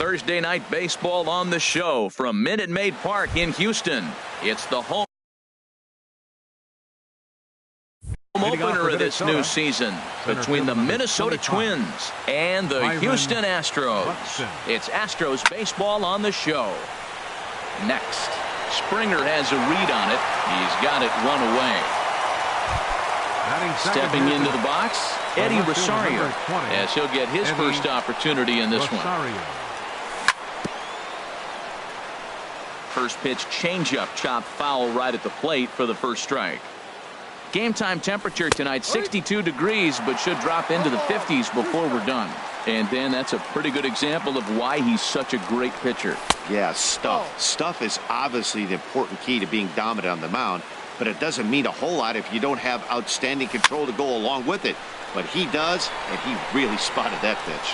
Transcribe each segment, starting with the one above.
Thursday night baseball on the show from Minute Maid Park in Houston. It's the home opener of this new season between the Minnesota Twins and the Houston Astros. It's Astros baseball on the show. Next, Springer has a read on it. He's got it 1 away. Stepping into the box, Eddie Rosario, as he'll get his first opportunity in this one. First pitch changeup, chopped foul right at the plate for the first strike. Game time temperature tonight 62 degrees, but should drop into the 50s before we're done. And then that's a pretty good example of why he's such a great pitcher. Yeah, stuff. Stuff is obviously the important key to being dominant on the mound, but it doesn't mean a whole lot if you don't have outstanding control to go along with it. But he does, and he really spotted that pitch.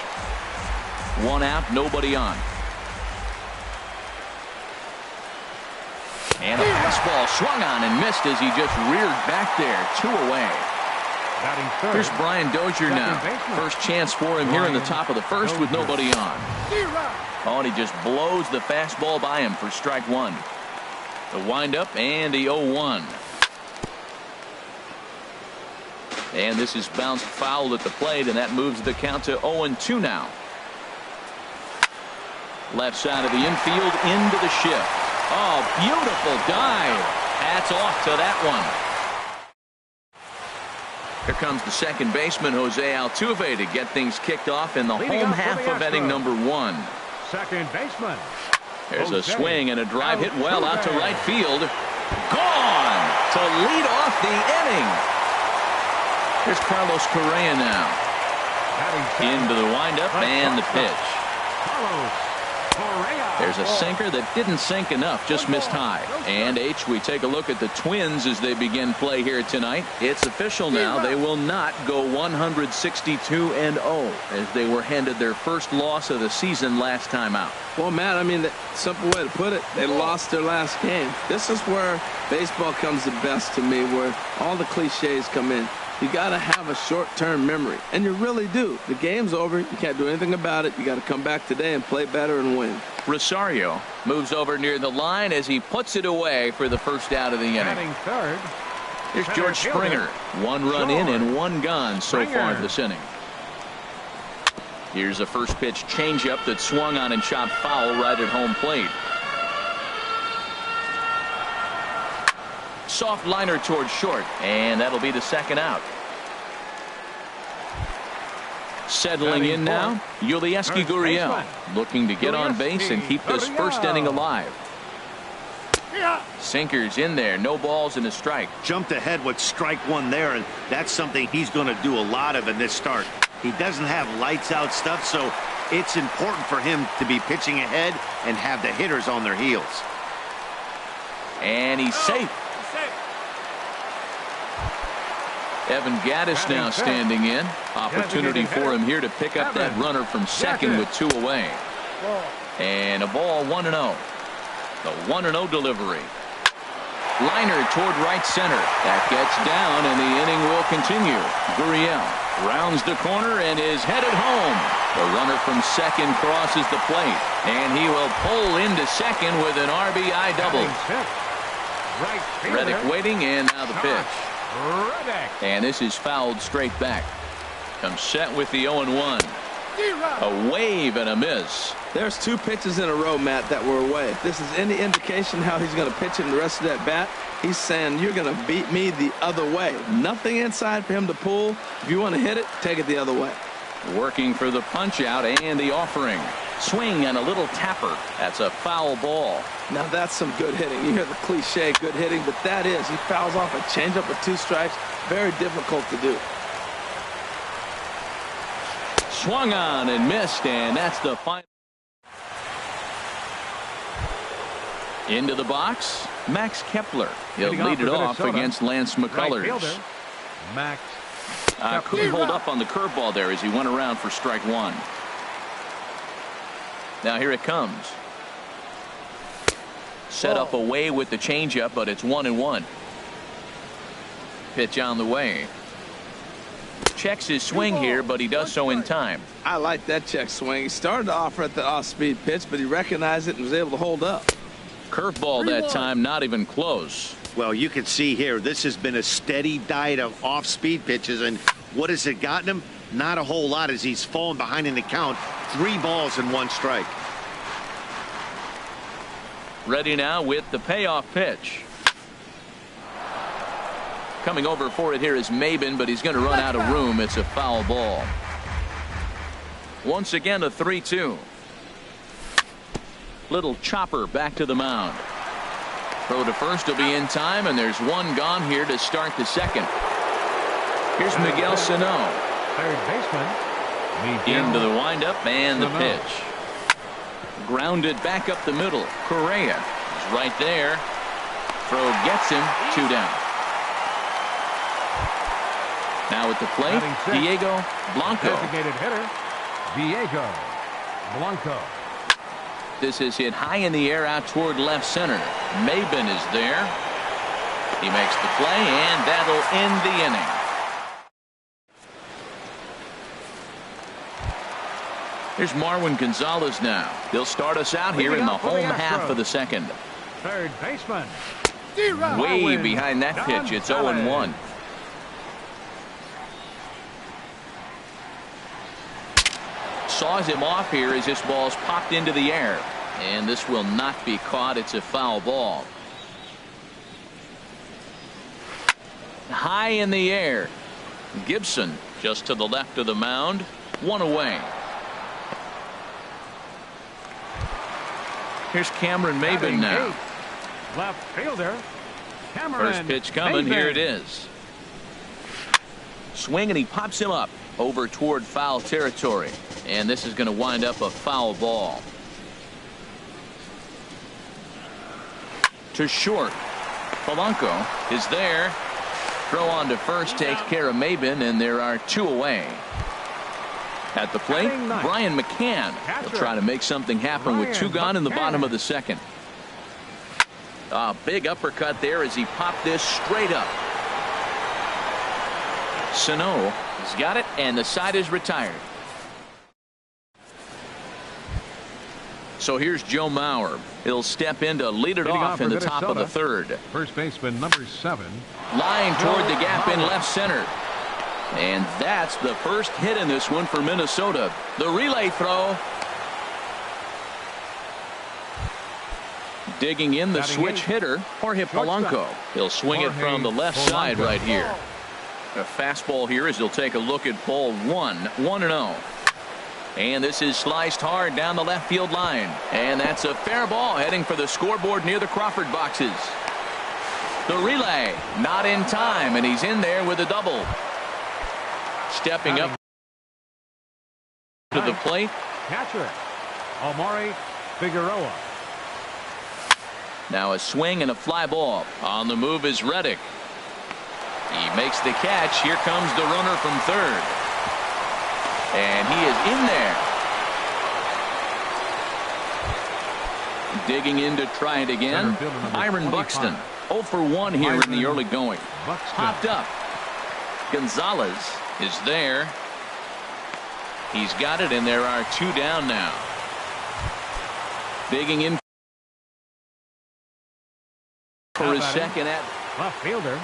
1 out, nobody on. And a fastball swung on and missed as he just reared back there. 2 away. Here's Brian Dozier now. First chance for him here in the top of the first with nobody on. Oh, and he just blows the fastball by him for strike 1. The windup and the 0-1. And this is bounced foul at the plate, and that moves the count to 0-2 now. Left side of the infield into the shift. Oh, beautiful dive. Hats off to that one. Here comes the second baseman, Jose Altuve, to get things kicked off in the home half of inning number 1. Second baseman. There's a swing and a drive hit well out to right field. Gone to lead off the inning. Here's Carlos Correa now. Into the windup and the pitch. There's a sinker that didn't sink enough, just missed high. And we take a look at the Twins as they begin play here tonight. It's official now. They will not go 162-0 as they were handed their first loss of the season last time out. Well, Matt, I mean, the simple way to put it, they lost their last game. This is where baseball comes the best to me, where all the cliches come in. You got to have a short-term memory, and you really do. The game's over. You can't do anything about it. You got to come back today and play better and win. Rosario moves over near the line as he puts it away for the first out of the inning. Third. Here's George Springer. 1 run in and 1 gone so far this inning. Here's a first pitch changeup that swung on and chopped foul right at home plate. Soft liner towards short, and that'll be the second out. Settling in now, Yulieski Gurriel, looking to get on base and keep this first inning alive. Sinkers in there, no balls and a strike. Jumped ahead with strike 1 there, and that's something he's going to do a lot of in this start. He doesn't have lights out stuff, so it's important for him to be pitching ahead and have the hitters on their heels. And he's safe. Evan Gaddis now standing in. Opportunity for him here to pick up that runner from second with 2 away. And a ball 1-0. The 1-0 delivery. Liner toward right center. That gets down, and the inning will continue. Gurriel rounds the corner and is headed home. The runner from second crosses the plate, and he will pull into second with an RBI double. Reddick waiting, and now the pitch. And this is fouled straight back. Comes set with the 0-1. A wave and a miss. There's 2 pitches in a row, Matt, that were away. If this is any indication how he's going to pitch in the rest of that bat, he's saying you're going to beat me the other way. Nothing inside for him to pull. If you want to hit it, take it the other way. Working for the punch out and the offering. Swing and a little tapper. That's a foul ball. Now that's some good hitting. You hear the cliche good hitting, but that is. He fouls off a changeup with 2 strikes. Very difficult to do. Swung on and missed, and that's the final. Into the box, Max Kepler. He'll lead it off against Lance McCullers. Max couldn't hold up on the curveball there as he went around for strike 1. Now here it comes. Set up away with the changeup, but it's 1-1. Pitch on the way. checks his swing here, but he does so in time. I like that check swing. He started off at the off-speed pitch, but he recognized it and was able to hold up. Curveball that time, not even close. Well, you can see here, this has been a steady diet of off-speed pitches, and what has it gotten him? Not a whole lot as he's fallen behind in the count. 3 balls and 1 strike. Ready now with the payoff pitch. Coming over for it here is Maben, but he's going to run out of room. It's a foul ball. Once again, a 3-2. Little chopper back to the mound. Throw to first will be in time, and there's 1 gone here to start the second. Here's Miguel Sano. Third baseman. Into the windup and the pitch. Grounded back up the middle. Correa is right there. Throw gets him. 2 down. Now at the plate, Diego Blanco. Designated hitter, Diego Blanco. This is hit high in the air out toward left center. Maben is there. He makes the play, and that'll end the inning. Here's Marwin Gonzalez now. He'll start us out here in the home half of the second. Third baseman. Way behind that pitch. It's 0-1. Saws him off here as this ball's popped into the air. And this will not be caught. It's a foul ball. High in the air. Gibson just to the left of the mound. 1 away. Here's Cameron Maben now. Left fielder. Cameron First pitch coming. Maben. Here it is. Swing, and he pops him up over toward foul territory. And this is going to wind up a foul ball. To short. Polanco is there. Throw on to first takes care of Maben, and there are 2 away. At the plate, Brian McCann will try to make something happen with 2 gone in the bottom of the second. A big uppercut there as he popped this straight up. Sano has got it, and the side is retired. So here's Joe Mauer. He'll step in to lead it off in the top of the third. First baseman number 7. Line toward the gap in left center. And that's the first hit in this one for Minnesota. The relay throw. Digging in the switch hitter, Jorge Polanco. He'll swing it from the left side right here. A fastball here as he'll take a look at ball 1. 1-0. And this is sliced hard down the left field line. And that's a fair ball heading for the scoreboard near the Crawford boxes. The relay not in time, and he's in there with a double. Stepping up to the plate. Catcher Omari Figueroa. Now a swing and a fly ball. On the move is Reddick. He makes the catch. Here comes the runner from third. And he is in there. Digging in to try it again. Byron Buxton. 0 for 1 here in the early going. Popped up. Gonzalez is there. He's got it, and there are 2 down now. Digging in for his second at left fielder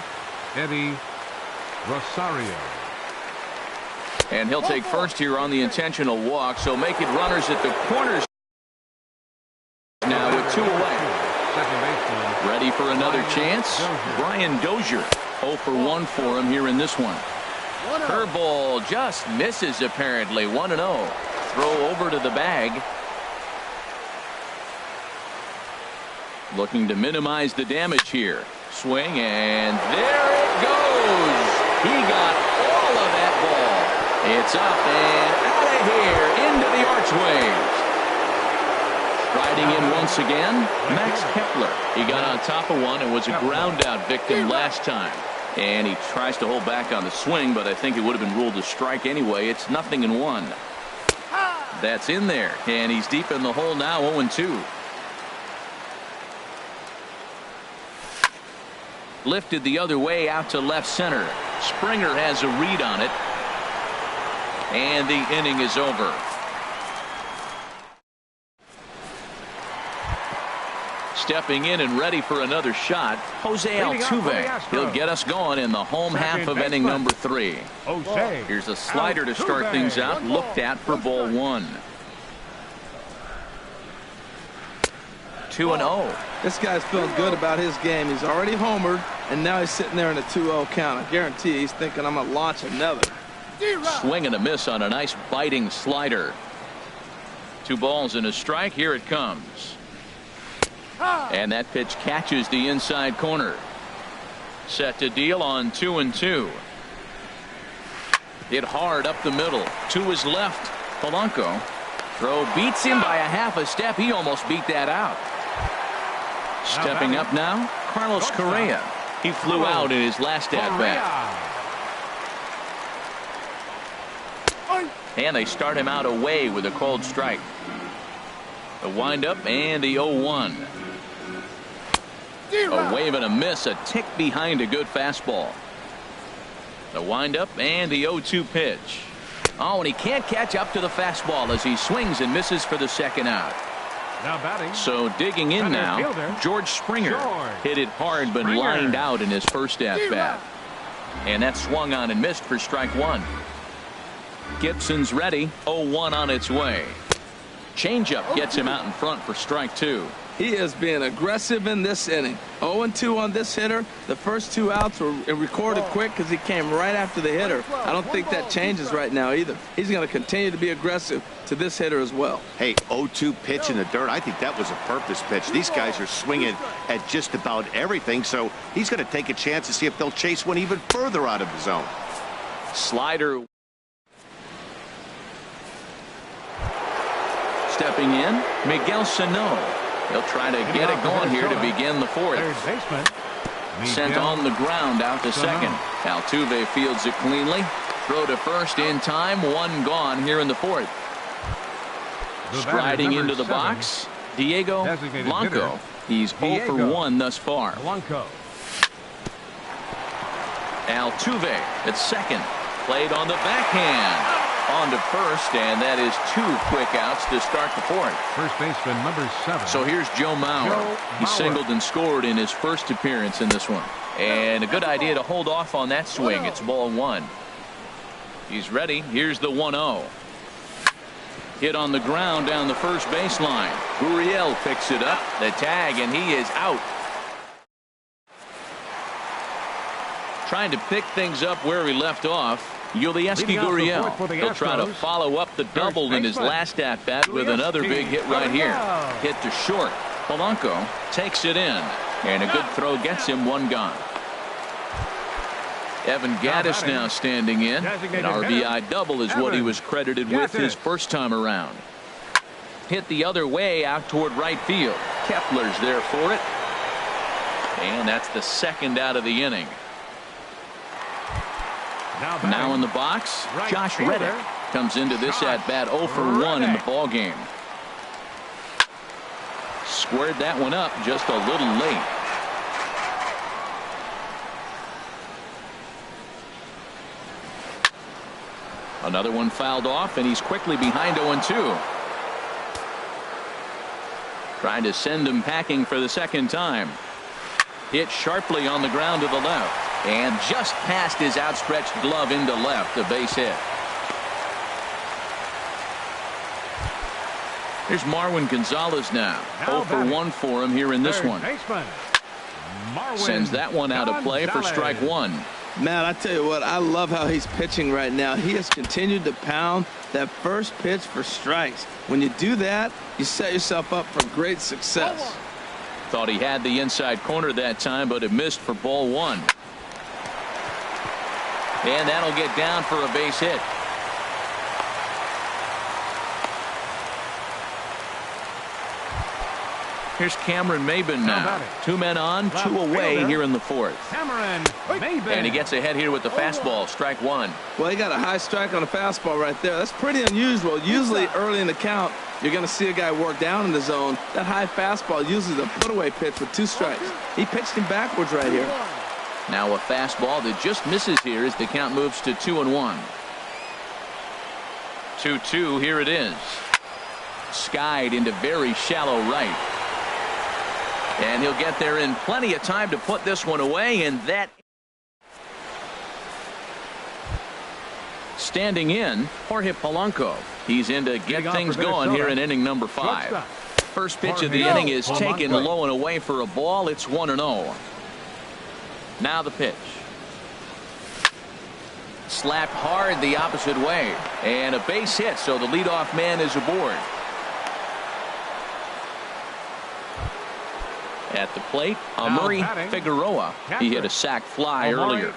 Eddie Rosario. And he'll take first here on the intentional walk, so make it runners at the corners now with 2 away. Ready for another chance. Brian Dozier. 0 for 1 for him here in this one. Curveball just misses apparently. 1-0. Throw over to the bag. Looking to minimize the damage here. Swing, and there it goes. He got all of that ball. It's up and out of here into the archways. Striding in once again, Max Kepler. He got on top of one and was a ground out victim last time. And he tries to hold back on the swing, but I think it would have been ruled a strike anyway. It's 0-1. That's in there, and he's deep in the hole now. 0-2. Lifted the other way out to left center. Springer has a read on it. And the inning is over. Stepping in and ready for another shot, Jose Altuve. He'll get us going in the home half of inning number 3. Here's a slider to start things out, looked at for ball 1. 2-0. This guy's feeling good about his game. He's already homered, and now he's sitting there in a 2-0 count. I guarantee he's thinking, I'm going to launch another. Swing and a miss on a nice biting slider. 2 balls and a strike. Here it comes. And that pitch catches the inside corner. Set to deal on 2-2. Hit hard up the middle. To his left. Polanco. Throw beats him by a half a step. He almost beat that out. Stepping up now, Carlos Correa. He flew out in his last at-bat. And they start him out away with a cold strike. The windup and the 0-1. A wave and a miss, a tick behind a good fastball. The windup and the 0-2 pitch. Oh, and he can't catch up to the fastball as he swings and misses for the second out. Now batting. So digging in now, George Springer. Hit it hard but lined out in his first at-bat. And that swung on and missed for strike 1. Gibson's ready. 0-1 on its way. Changeup gets him out in front for strike 2. He is being aggressive in this inning. 0-2 on this hitter. The first 2 outs were recorded quick because he came right after the hitter. I don't think that changes right now either. He's going to continue to be aggressive to this hitter as well. Hey, 0-2 pitch in the dirt. I think that was a purpose pitch. These guys are swinging at just about everything, so he's going to take a chance to see if they'll chase one even further out of the zone. Slider. Stepping in, Miguel Sano. He'll try to get it going here to begin the 4th. Sent on the ground out to second. Altuve fields it cleanly. Throw to first in time. 1 gone here in the 4th. Striding into the box, Diego Blanco. He's 0 for 1 thus far. Altuve at second. Played on the backhand. On to first, and that is 2 quick outs to start the 4th. First baseman number 7. So here's Joe Mauer. He singled and scored in his first appearance in this one. And a good idea to hold off on that swing. It's ball 1. He's ready. Here's the 1-0. Hit on the ground down the first baseline. Gurriel picks it up. The tag, and he is out. Trying to pick things up where he left off. Yulieski Gurriel. He'll try to follow up the double in his last at-bat with another big hit right here. Hit to short. Polanco takes it in. And a good throw gets him 1 gone. Evan Gattis now standing in. An RBI double is what he was credited with his first time around. Hit the other way out toward right field. Kepler's there for it. And that's the 2nd out of the inning. Now in the box, Josh Reddick comes into this at-bat 0 for 1 in the ballgame. Squared that one up just a little late. Another one fouled off, and he's quickly behind 0-2. Trying to send him packing for the 2nd time. Hit sharply on the ground to the left. And just past his outstretched glove into left, a base hit. Here's Marwin Gonzalez now. 0 for 1 for him here in this one. Sends that one out of play for strike 1. Matt, I tell you what, I love how he's pitching right now. He has continued to pound that first pitch for strikes. When you do that, you set yourself up for great success. Thought he had the inside corner that time, but it missed for ball 1. And that'll get down for a base hit. Here's Cameron Maybin now. 2 men on, 2 away here in the 4th. And he gets ahead here with the fastball. Strike 1. Well, he got a high strike on a fastball right there. That's pretty unusual. Usually early in the count, you're going to see a guy work down in the zone. That high fastball usually is a put-away pitch with 2 strikes. He pitched him backwards right here. Now a fastball that just misses here as the count moves to 2-1. 2-2. Here it is. Skied into very shallow right. And he'll get there in plenty of time to put this one away, and that. Standing in, Jorge Polanco. He's in to get things going here in inning number 5. First pitch of the inning is taken low and away for a ball. It's 1-0. Now the pitch. Slapped hard the opposite way. And a base hit, so the leadoff man is aboard. At the plate, Amuri Figueroa. He hit a sac fly earlier.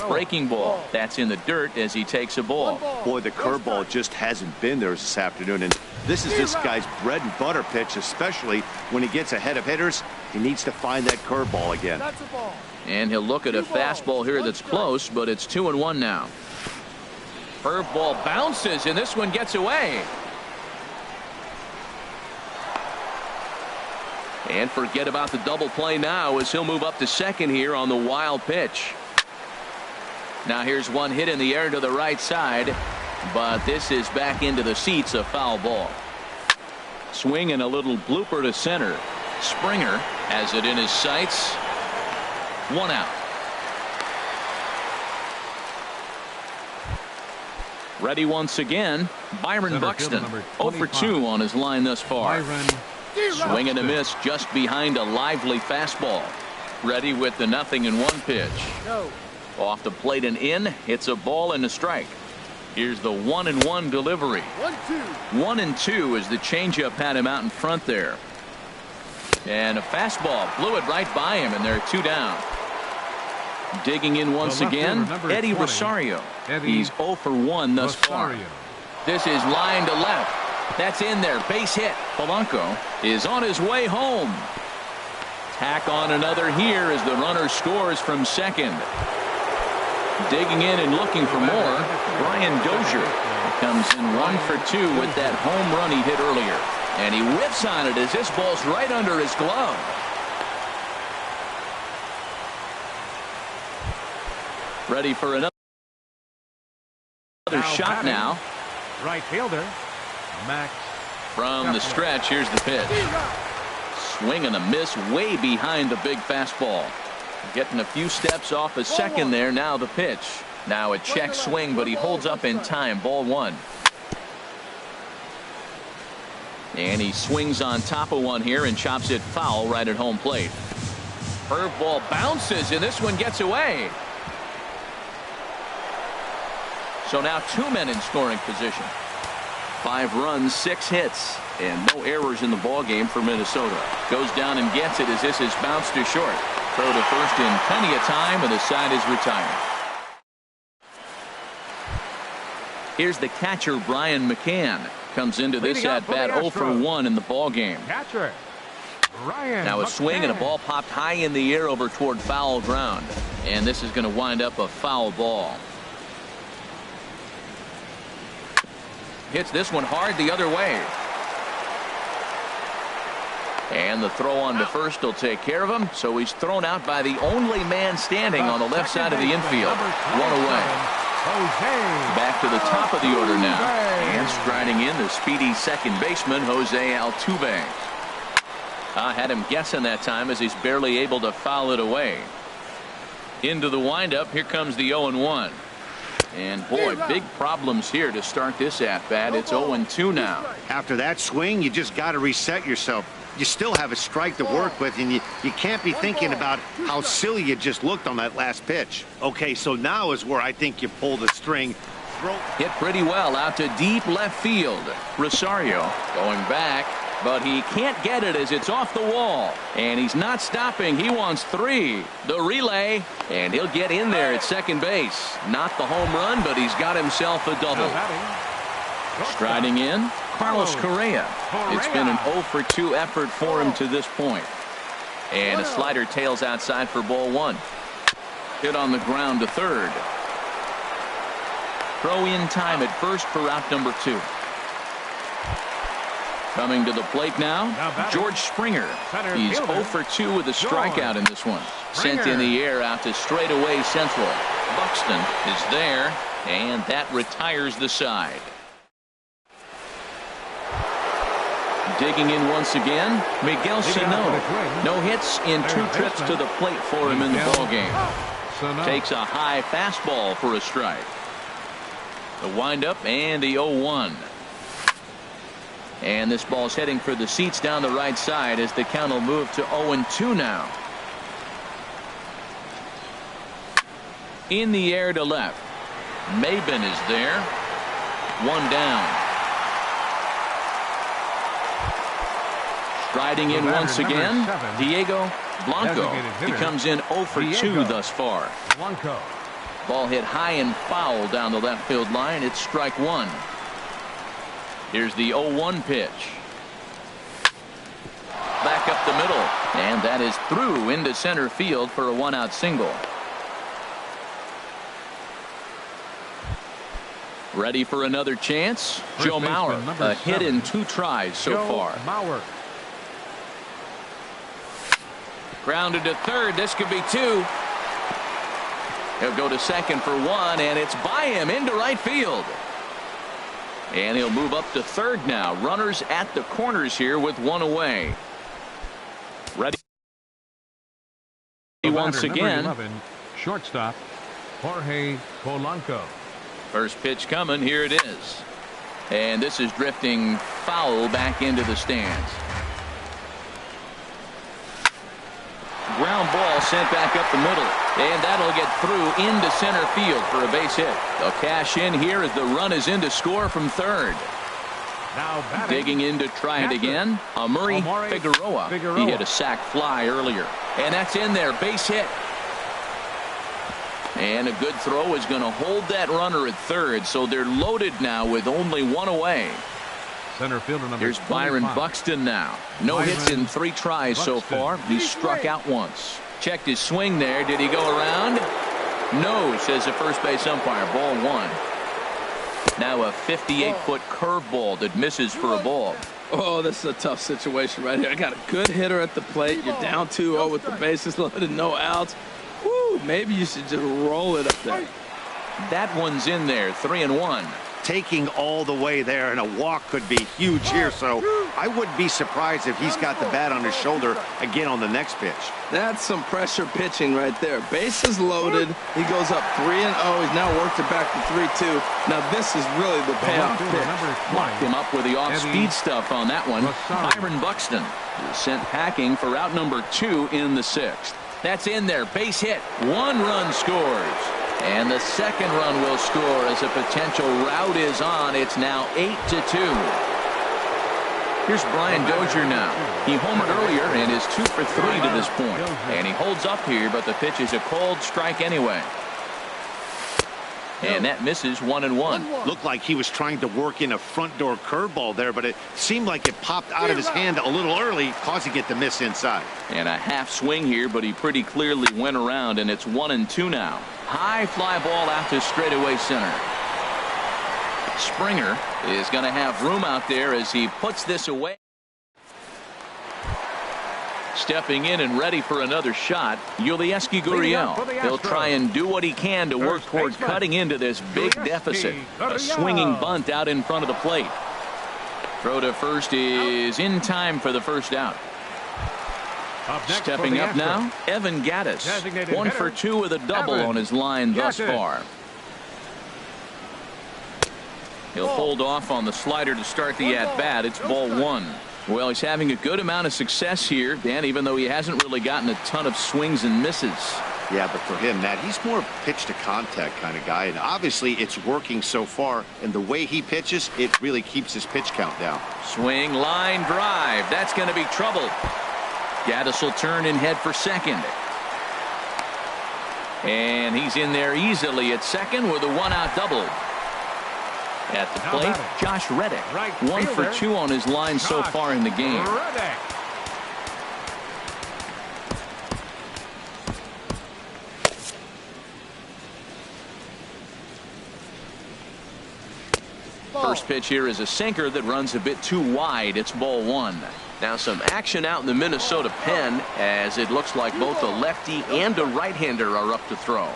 Breaking ball. That's in the dirt as he takes a ball. Boy, the curveball just hasn't been there this afternoon. And this is this guy's bread and butter pitch, especially when he gets ahead of hitters. He needs to find that curveball again. And he'll look at a fastball here that's close, but it's 2-1 now. Curveball bounces, and this one gets away. And forget about the double play now as he'll move up to second here on the wild pitch. Now here's one hit in the air to the right side, but this is back into the seats, a foul ball. Swing and a little blooper to center. Springer has it in his sights. 1 out. Ready once again, Byron Buxton. 0 for 2 on his line thus far. Swing and a miss just behind a lively fastball. Ready with the 0-1 pitch. Off the plate and in. It's a ball and a strike. Here's the 1-1 delivery. 1-2 as the changeup had him out in front there. And a fastball blew it right by him, and they're 2 down. Digging in once again, Eddie Rosario. He's 0 for 1 thus far. This is line to left. That's in there. Base hit. Polanco is on his way home. Tack on another here as the runner scores from second. Digging in and looking for more, Brian Dozier comes in 1 for 2 with that home run he hit earlier. And he whiffs on it as this ball's right under his glove. Ready for another shot now. Right fielder, Max. From the stretch, here's the pitch. Swing and a miss way behind the big fastball. Getting a few steps off a second there. Now the pitch. Now a check swing, but he holds up in time. Ball 1. And he swings on top of one here and chops it foul right at home plate. Curveball bounces, and this one gets away. So now 2 men in scoring position. 5 runs, 6 hits, and no errors in the ball game for Minnesota. Goes down and gets it as this is bounced to short. Throw to first in plenty of time, and the side is retired. Here's the catcher, Brian McCann. Comes into this at bat 0 for 1 in the ball game. Catcher, Brian now a swing McCann. And a ball popped high in the air over toward foul ground. And this is going to wind up a foul ball. Hits this one hard the other way. And the throw on to first will take care of him. So he's thrown out by the only man standing on the left side of the infield. 1 away. Back to the top of the order now. And striding in, the speedy second baseman, Jose Altuve. Had him guessing that time as he's barely able to foul it away. Into the windup. Here comes the 0-1. And boy, big problems here to start this at bat. It's 0-2 now. After that swing, you just got to reset yourself. You still have a strike to work with, and you can't be thinking about how silly you just looked on that last pitch. Okay, so now is where I think you pull the string. Hit pretty well out to deep left field. Rosario going back, but he can't get it as it's off the wall. And he's not stopping. He wants 3. The relay, and he'll get in there at second base. Not the home run, but he's got himself a double. Striding in, Carlos Correa. It's been an 0 for 2 effort for him to this point. And a slider tails outside for ball 1. Hit on the ground to third. Throw in time at first for out number 2. Coming to the plate now, George Springer. He's 0 for 2 with a strikeout in this one. Sent in the air out to straightaway central. Buxton is there, and that retires the side. Digging in once again, Miguel Sano. No hits in 2 trips to the plate for him in the ballgame. Takes a high fastball for a strike. The windup and the 0-1. And this ball's heading for the seats down the right side as the count will move to 0-2 now. In the air to left. Maben is there. 1 down. Striding in once again, Diego Blanco. He comes in 0 for 2 thus far. Ball hit high and foul down the left field line. It's strike 1. Here's the 0-1 pitch. Back up the middle. And that is through into center field for a 1-out single. Ready for another chance? Joe Mauer. A hit in 2 tries so far. Grounded to third. This could be 2. He'll go to second for 1, and it's by him into right field. And he'll move up to third now. Runners at the corners here with 1 away. Ready once again. 11, shortstop Jorge Polanco. First pitch coming. Here it is. And this is drifting foul back into the stands. Ground ball sent back up the middle, and that'll get through into center field for a base hit. They'll cash in here as the run is in to score from third. Now digging in to try it again. Amuri Figueroa. He hit a sac fly earlier, and that's in there. Base hit. And a good throw is going to hold that runner at third, so they're loaded now with only 1 away. Center fielder number Here's Byron Buxton now. No hits in 3 tries so far. He's struck out once. Checked his swing there. Did he go around? No, says the first base umpire. Ball 1. Now a 58-foot curveball that misses for a ball. Oh, this is a tough situation right here. I got a good hitter at the plate. You're down 2-0 with the bases loaded, no outs. Woo, maybe you should just roll it up there. That one's in there. 3-1. Taking all the way there, and a walk could be huge here, so I wouldn't be surprised if he's got the bat on his shoulder again on the next pitch. That's some pressure pitching right there. Bases loaded. He goes up 3-0. He's now worked it back to 3-2. Now this is really the payoff pitch. Locked him up with the off-speed stuff on that one. Byron Buxton is sent packing for out number 2 in the 6th. That's in there. Base hit. 1 run scores. And the second run will score as a potential rout is on. It's now 8-2. Here's Brian Dozier now. He homered earlier and is 2 for 3 to this point. And he holds up here, but the pitch is a cold strike anyway. And that misses 1-1. Looked like he was trying to work in a front door curveball there, but it seemed like it popped out of his hand a little early, causing it to miss inside. And a half swing here, but he pretty clearly went around, and it's 1-2 now. High fly ball out to straightaway center. Springer is going to have room out there as he puts this away. Stepping in and ready for another shot, Yulieski Gurriel. He'll try and do what he can to work toward cutting into this big deficit. A swinging bunt out in front of the plate. Throw to first is in time for the first out. Stepping up now, Evan Gattis. 1 for 2 with a double on his line thus far. He'll hold off on the slider to start the at-bat. It's ball 1. Well, he's having a good amount of success here, Dan, even though he hasn't really gotten a ton of swings and misses. Yeah, but for him, Matt, he's more pitch to contact kind of guy, and obviously it's working so far, and the way he pitches, it really keeps his pitch count down. Swing, line, drive. That's going to be trouble. Gattis will turn and head for second. And he's in there easily at second with a 1-out double. At the plate, Josh Reddick. 1 for 2 on his line so far in the game. First pitch here is a sinker that runs a bit too wide. It's ball 1. Now some action out in the Minnesota pen as it looks like both a lefty and a right-hander are up to throw.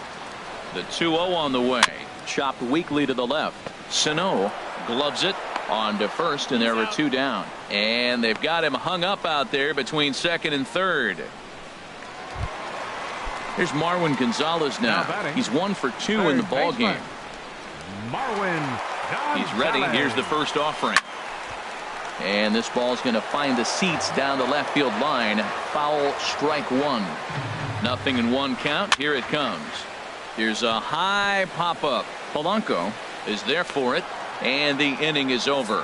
The 2-0 on the way. Chopped weakly to the left. Sano gloves it. On to first, and there were 2 down. And they've got him hung up out there between second and third. Here's Marwin Gonzalez now. He's 1 for 2 in the ball game. Marwin Gonzalez. He's ready. Here's the first offering. And this ball's going to find the seats down the left field line. Foul, strike 1. Nothing in 1 count. Here it comes. Here's a high pop-up. Polanco is there for it, and the inning is over.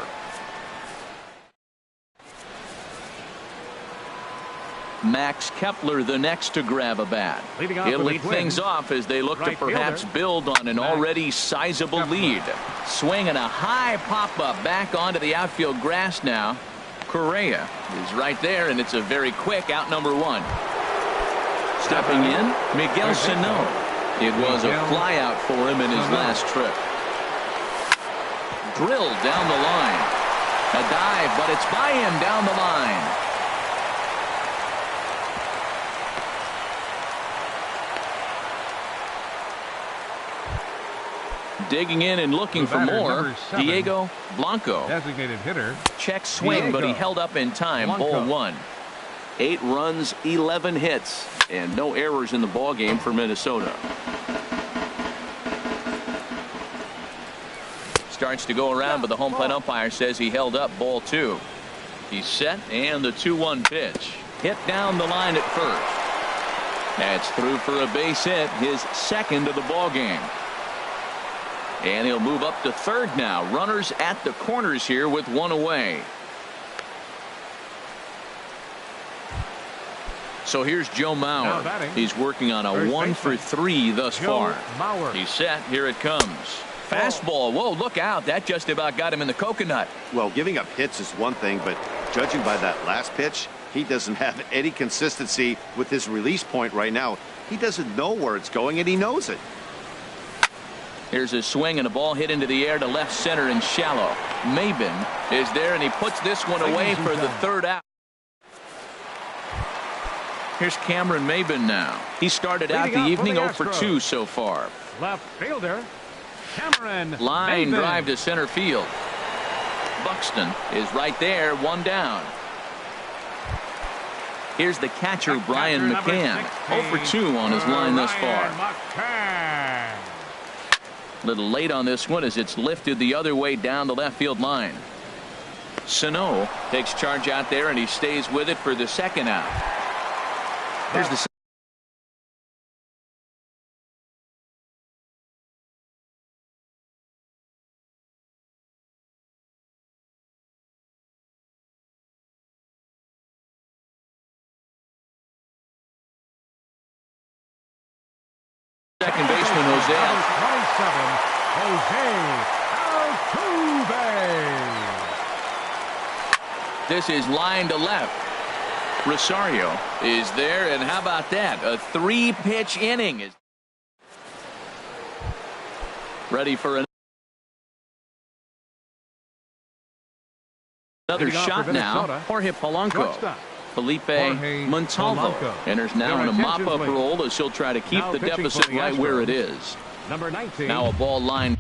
Max Kepler the next to grab a bat. He'll lead things off as they look to perhaps build on an already sizable lead. Swing and a high pop-up back onto the outfield grass now. Correa is right there, and it's a very quick out number 1. Stepping in, Miguel Sano. It was a flyout for him in his last trip. Drilled down the line. A dive, but it's by him down the line. Digging in and looking for more. Diego Blanco. Designated hitter. Check swing, but he held up in time. Ball 1. 8 runs, 11 hits, and no errors in the ball game for Minnesota. Starts to go around, but the home plate umpire says he held up. Ball 2. He's set, and the 2-1 pitch. Hit down the line at first. That's through for a base hit, his second of the ball game. And he'll move up to third now. Runners at the corners here with 1 away. So here's Joe Mauer. He's working on a 1 for 3 thus far. He's set. Here it comes. Fastball. Whoa, look out. That just about got him in the coconut. Well, giving up hits is one thing, but judging by that last pitch, he doesn't have any consistency with his release point right now. He doesn't know where it's going, and he knows it. Here's a swing and a ball hit into the air to left center and shallow. Maben is there, and he puts this one away for the third out. Here's Cameron Maben now. He started out the evening 0 for 2 so far. Left fielder Cameron Line Maben. drive to center field. Buxton is right there, 1 down. Here's the catcher, Brian McCann. 0 for 2 on his line thus far. McCann. Little late on this one as it's lifted the other way down the left field line. Sano takes charge out there, and he stays with it for the second out. Here's the second baseman, Jose. 27, Jose Altuve. This is line to left. Rosario is there, and how about that? A 3-pitch inning. Is ready for another shot now. Jorge Polanco. Felipe Montalvo enters now in a mop-up role as he'll try to keep the deficit right where it is. Number 19. Now a ball line.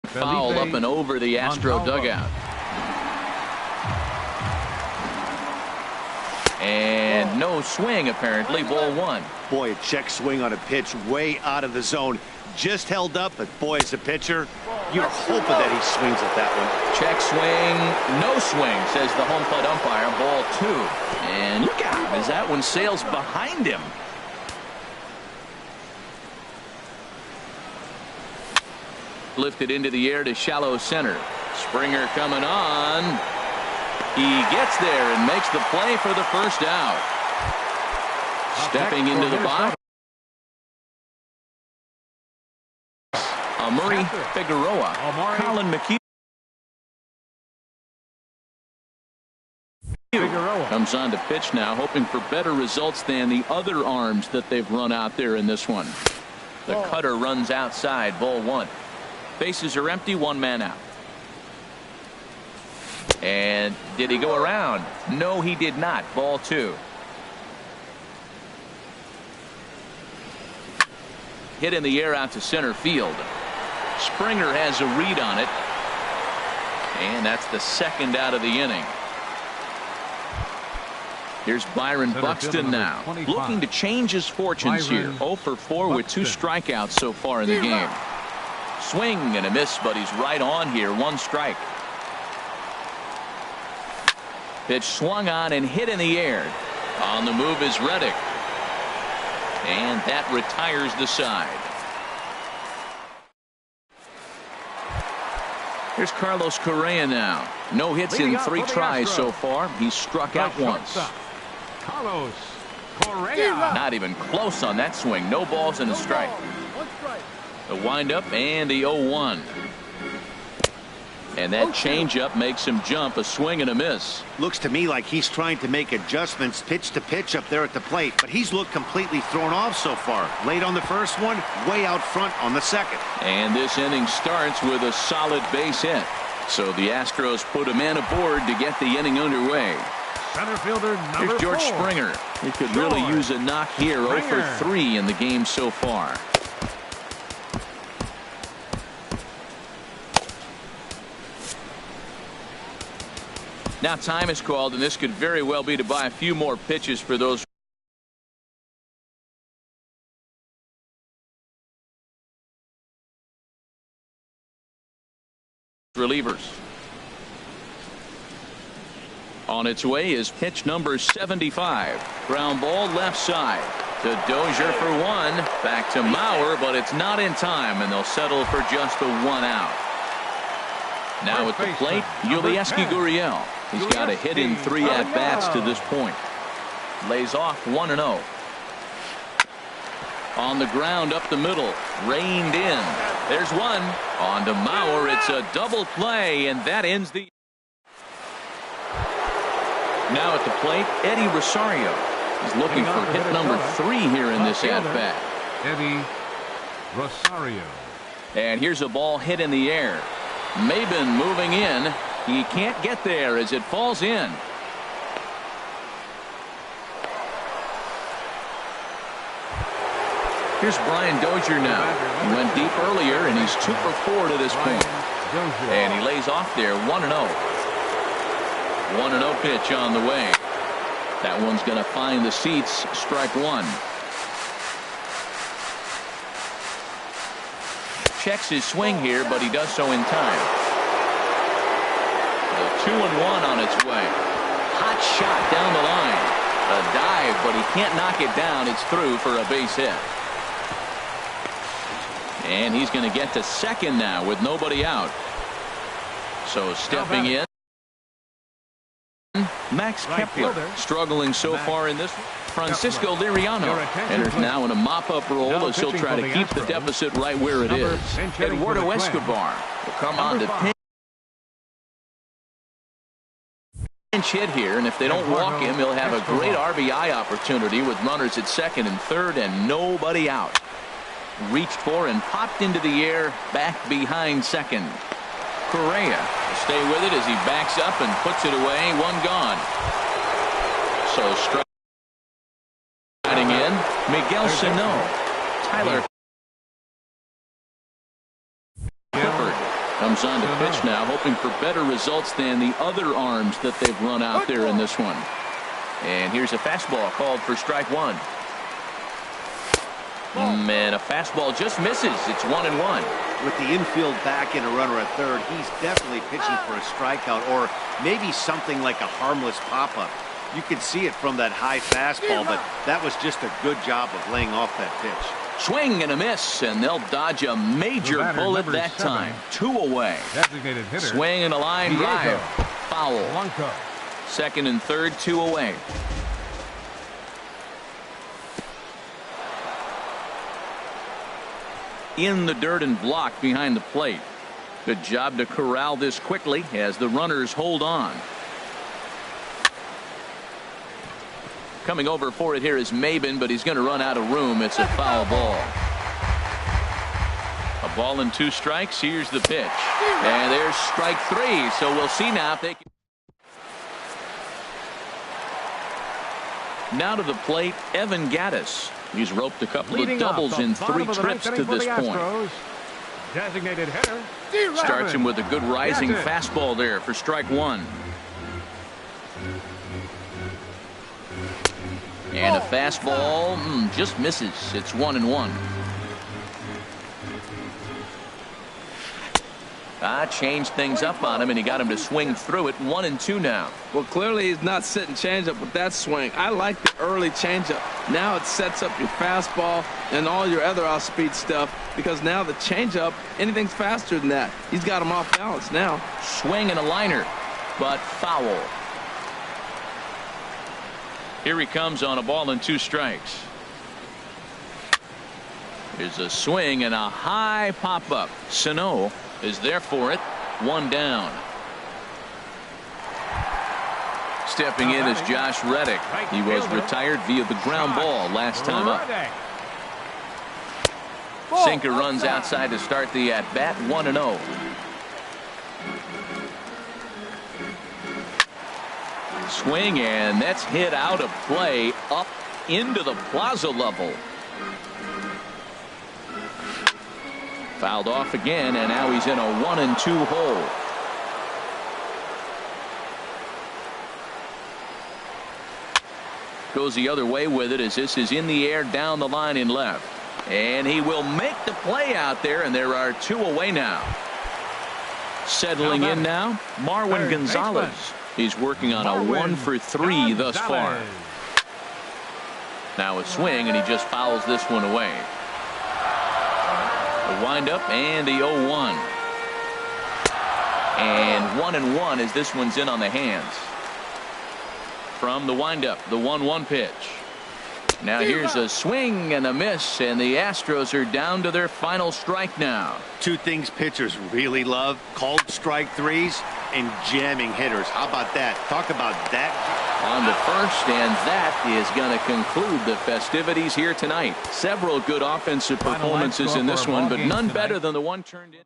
Foul up and over the Astro dugout. And no swing, apparently. Ball 1. Boy, a check swing on a pitch way out of the zone. Just held up, but boy, as a pitcher, you're hoping that he swings at that one. Check swing, no swing, says the home plate umpire. Ball 2. And look out as that one sails behind him. Lifted into the air to shallow center. Springer coming on. He gets there and makes the play for the first out. Stepping into the box. Murray Figueroa. Colin McHugh comes on to pitch now, hoping for better results than the other arms that they've run out there in this one. The cutter runs outside. Ball 1. Bases are empty. 1 man out. And did he go around? No, he did not. Ball 2. hit in the air out to center field. Springer has a read on it. And that's the second out of the inning. Here's Byron Buxton now, looking to change his fortunes here. 0 for 4 with 2 strikeouts so far in the game. Swing and a miss, but he's right on here. 1 strike. Pitch swung on and hit in the air. On the move is Reddick. And that retires the side. Here's Carlos Correa now. No hits in 3 tries so far. He's struck out once. Carlos Correa. Not even close on that swing. No balls and a strike. The windup and the 0-1. And that changeup makes him jump. A swing and a miss. Looks to me like he's trying to make adjustments pitch to pitch up there at the plate, but he's looked completely thrown off so far. Late on the first one, way out front on the second. And this inning starts with a solid base hit. So the Astros put a man aboard to get the inning underway. Center fielder number Here's George 4. Springer. He could really use a knock here. 0 for 3 in the game so far. Now time is called, and this could very well be to buy a few more pitches for those relievers. On its way is pitch number 75. Ground ball left side to Dozier for 1. Back to Mauer, but it's not in time, and they'll settle for just a 1 out. Now at the plate, Yulieski Gurriel. He's got a hit in 3 at-bats to this point. Lays off 1-0. On the ground up the middle. Reined in. There's 1. On to Mauer. It's a double play, and that ends the... Now at the plate, Eddie Rosario. He's looking for hit number 3 here in this at-bat. Eddie Rosario. And here's a ball hit in the air. Maben moving in. He can't get there as it falls in. Here's Brian Dozier now. He went deep earlier, and he's 2 for 4 to this point. And he lays off there 1-0. 1-0 pitch on the way. That one's going to find the seats. Strike 1. Checks his swing here, but he does so in time. The 2-1 on its way. Hot shot down the line. A dive, but he can't knock it down. It's through for a base hit. And he's going to get to second now with nobody out. So stepping in, Max Kepler, struggling so far in this. Francisco Liriano enters now in a mop-up role as he'll try to keep the deficit right where it is. Eduardo Escobar will come on to pinch hit here, and if they don't walk him, he'll have a great RBI opportunity with runners at second and third and nobody out. Reached for and popped into the air back behind second. Correa will stay with it as he backs up and puts it away. 1 gone. So striding in, Miguel Sano. Tyler Clifford comes on to pitch now, hoping for better results than the other arms that they've run out there in this one. And here's a fastball called for strike 1. And a fastball just misses. It's 1-1. With the infield back and a runner at third, he's definitely pitching for a strikeout or maybe something like a harmless pop-up. You could see it from that high fastball, but that was just a good job of laying off that pitch. Swing and a miss, and they'll dodge a major bullet that time. 2 away. Designated hitter. Swing and a line drive. Foul. Blanco. Second and third, 2 away. In the dirt and blocked behind the plate. Good job to corral this quickly as the runners hold on. Coming over for it here is Maben, but he's going to run out of room. It's a foul ball. A ball and 2 strikes. Here's the pitch. And there's strike 3. So we'll see now if they can. Now to the plate, Evan Gattis. He's roped a couple Leading of doubles off the in bottom 3 of the trips ninth to inning for this the point. Astros, designated hitter. Starts him with a good rising Yes, fastball there for strike 1. And a fastball just misses. It's 1-1. Changed things up on him, and he got him to swing through it. 1-2 now. Well, clearly he's not sitting changeup with that swing. I like the early changeup. Now it sets up your fastball and all your other off-speed stuff, because now the changeup, anything's faster than that. He's got him off balance now. Swing and a liner, but foul. Here he comes on a ball and 2 strikes. Here's a swing and a high pop-up. Sano is there for it. 1 down. Stepping in is Josh Reddick. He was retired via the ground ball last time up. Sinker runs outside to start the at-bat. 1-0. Swing, and that's hit out of play up into the plaza level. Fouled off again, and now he's in a 1-2 hole. Goes the other way with it as this is in the air down the line in left. And he will make the play out there, and there are 2 away now. Settling in now, Marwin Gonzalez. He's working on a 1-for-3 thus far. Now a swing, and he just fouls this one away. The windup and the 0-1. And 1-1 as this one's in on the hands. From the windup, the 1-1 pitch. Now here's a swing and a miss, and the Astros are down to their final strike now. 2 things pitchers really love: called strike 3s and jamming hitters. How about that? Talk about that. On to first, and that is going to conclude the festivities here tonight. Several good offensive performances in this one, but none better than the one turned in.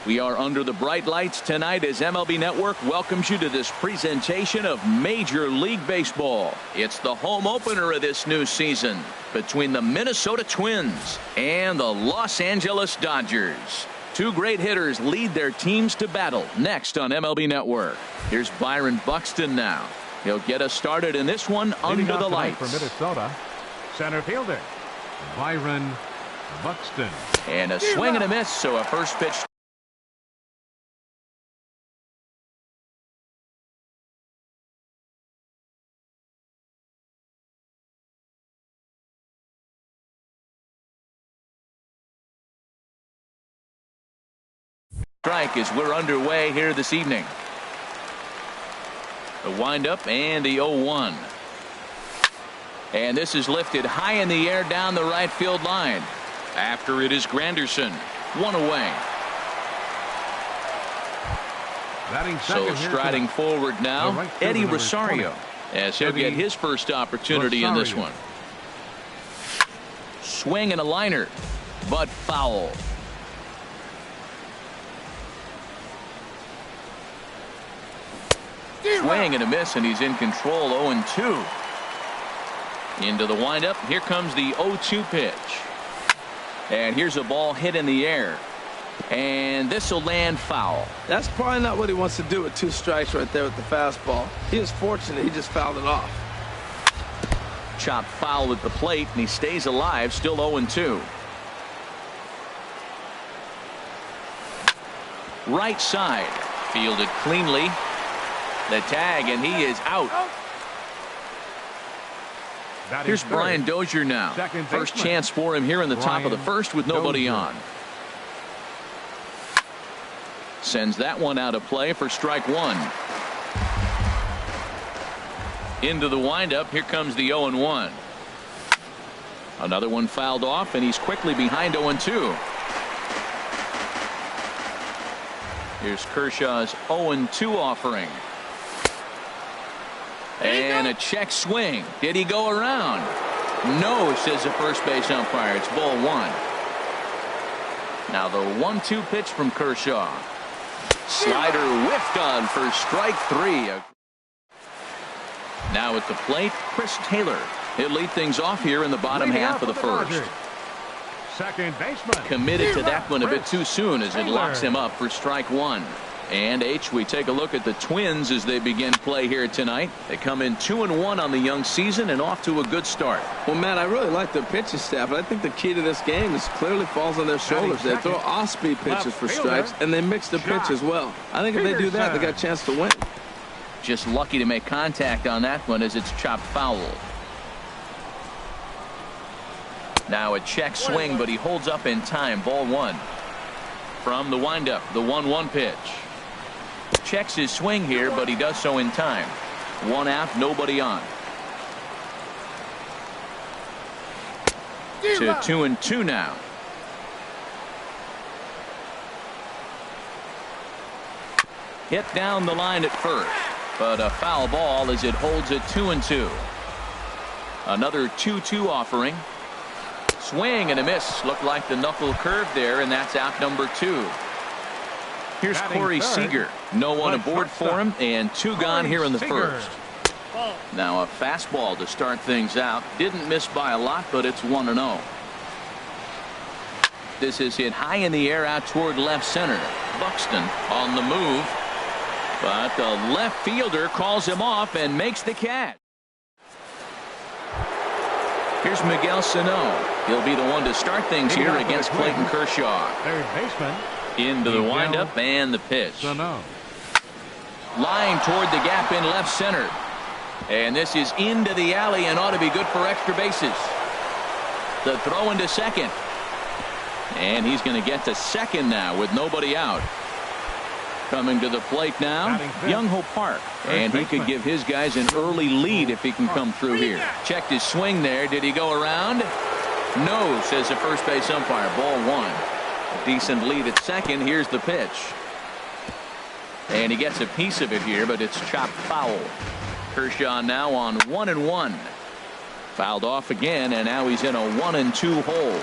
We are under the bright lights tonight as MLB Network welcomes you to this presentation of Major League Baseball. It's the home opener of this new season between the Minnesota Twins and the Los Angeles Dodgers. Two great hitters lead their teams to battle next on MLB Network. Here's Byron Buxton now. He'll get us started in this one under the lights. For Minnesota, center fielder Byron Buxton. And a swing and a miss, so a first pitch. Strike as we're underway here this evening. The windup and the 0-1. And this is lifted high in the air down the right field line. After it is Granderson. One away. So striding forward now, Eddie Rosario, as he'll get his first opportunity in this one. Swing and a liner, but foul. Swing and a miss, and he's in control. 0-2. Into the windup. Here comes the 0-2 pitch. And here's a ball hit in the air. And this will land foul. That's probably not what he wants to do with 2 strikes right there with the fastball. He was fortunate. He just fouled it off. Chopped foul at the plate, and he stays alive. Still 0-2. Right side. Fielded cleanly. The tag, and he is out. Here's Brian Dozier now. First chance for him here in the top of the first with nobody on. Sends that one out of play for strike 1. Into the windup. Here comes the 0-1. Another one fouled off, and he's quickly behind 0-2. Here's Kershaw's 0-2 offering. And a check swing. Did he go around? No, says the first base umpire. It's ball 1. Now the 1-2 pitch from Kershaw. Slider whiffed on for strike 3. Now at the plate, Chris Taylor. He'll lead things off here in the bottom half of the first. Second baseman. Committed to that one a bit too soon as it locks him up for strike 1. And we take a look at the Twins as they begin play here tonight. They come in 2-1 on the young season and off to a good start. Well, Matt, I really like their pitching staff, but I think the key to this game is clearly falls on their shoulders. They throw off-speed pitches for strikes, and they mix the pitch as well. I think if they do that, they got a chance to win. Just lucky to make contact on that one as it's chopped foul. Now a check swing, but he holds up in time. Ball 1. From the windup, the 1-1 pitch. Checks his swing here, but he does so in time. 1 out, nobody on. To 2-2 now. Hit down the line at first, but a foul ball as it holds at 2-2. Another 2-2 offering. Swing and a miss. Looked like the knuckle curve there, and that's out number 2. Here's Corey Seager. No one aboard for him, and 2 gone here in the first. Now a fastball to start things out. Didn't miss by a lot, but it's 1-0. This is hit high in the air out toward left center. Buxton on the move, but the left fielder calls him off and makes the catch. Here's Miguel Sano. He'll be the one to start things here against Clayton Kershaw. Third baseman. Into the windup and the pitch. Line toward the gap in left center. And this is into the alley and ought to be good for extra bases. The throw into second. And he's going to get to second now with nobody out. Coming to the plate now, Young-Ho Park. And he could give his guys an early lead if he can come through here. Checked his swing there. Did he go around? No, says the first base umpire. Ball 1. A decent lead at second. Here's the pitch. And he gets a piece of it here, but it's chopped foul. Kershaw now on 1-1. Fouled off again, and now he's in a 1-2 hole.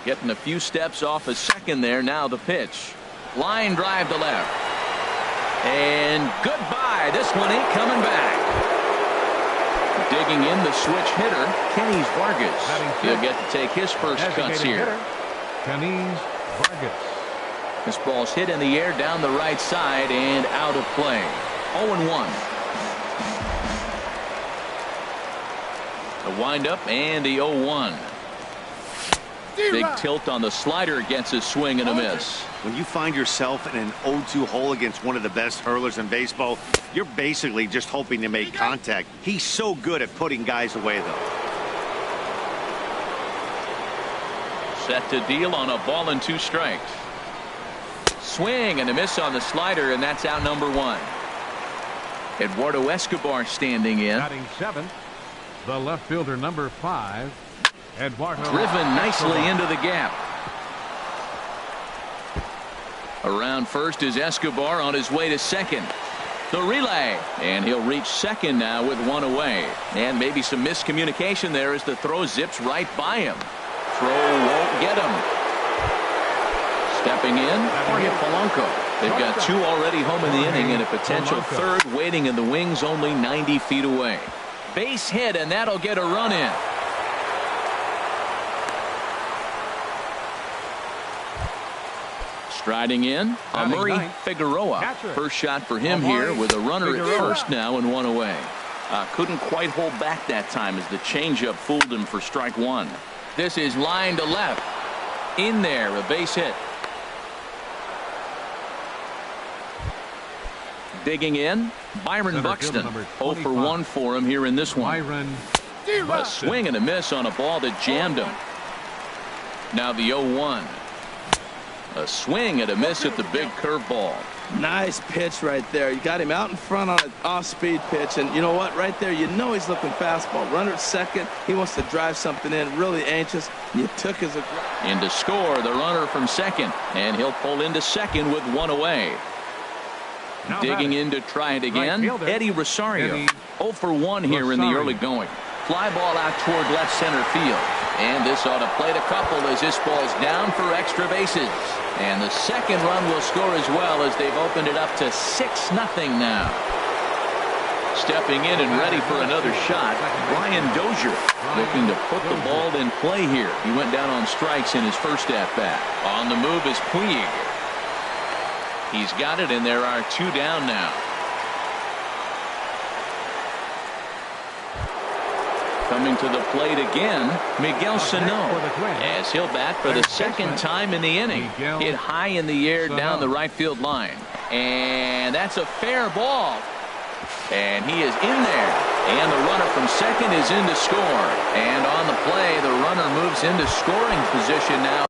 Getting a few steps off a second there. Now the pitch. Line drive to left. And goodbye. This one ain't coming back. Digging in the switch hitter, Kenny Vargas. He'll get to take his first cuts here. Kenny Vargas. This ball's hit in the air down the right side and out of play. 0-1. The windup and the 0-1. Big tilt on the slider gets a swing and a miss. When you find yourself in an 0-2 hole against one of the best hurlers in baseball, you're basically just hoping to make contact. He's so good at putting guys away, though. Set to deal on a ball and 2 strikes. Swing and a miss on the slider, and that's out number 1. Eduardo Escobar standing in. Batting 7th, the left fielder, number 5, Eduardo. Driven nicely into the gap. Around first is Escobar on his way to second. The relay, and he'll reach second now with 1 away. And maybe some miscommunication there as the throw zips right by him. Throw won't get him. Stepping in, Jorge Polanco. They've got 2 already home in the inning and a potential third waiting in the wings only 90 feet away. Base hit, and that'll get a run in. Striding in, Amuri Figueroa. First shot for him here with a runner at first now and 1 away. Couldn't quite hold back that time as the changeup fooled him for strike 1. This is line to left. In there, a base hit. Digging in, Byron Buxton. 0 for 1 for him here in this one. A swing and a miss on a ball that jammed him. Now the 0-1. A swing and a miss at the big curveball. Nice pitch right there. You got him out in front on an off-speed pitch, and you know what? Right there, you know he's looking fastball. Runner at second. He wants to drive something in. Really anxious. You took his. In to score, the runner from second, and he'll pull into second with 1 away. Now digging in to try it again. Right Eddie Rosario. 0 for 1 here in the early going. Fly ball out toward left center field. And this ought to plate a couple as this ball's down for extra bases. And the second run will score as well as they've opened it up to 6-0 now. Stepping in and ready for another shot, Brian Dozier looking to put the ball in play here. He went down on strikes in his first at-bat. On the move is Puig. He's got it, and there are 2 down now. Coming to the plate again, Miguel Sano, as he'll bat for the second time in the inning. Hit high in the air down the right field line. And that's a fair ball. And he is in there. And the runner from second is in to score. And on the play, the runner moves into scoring position now.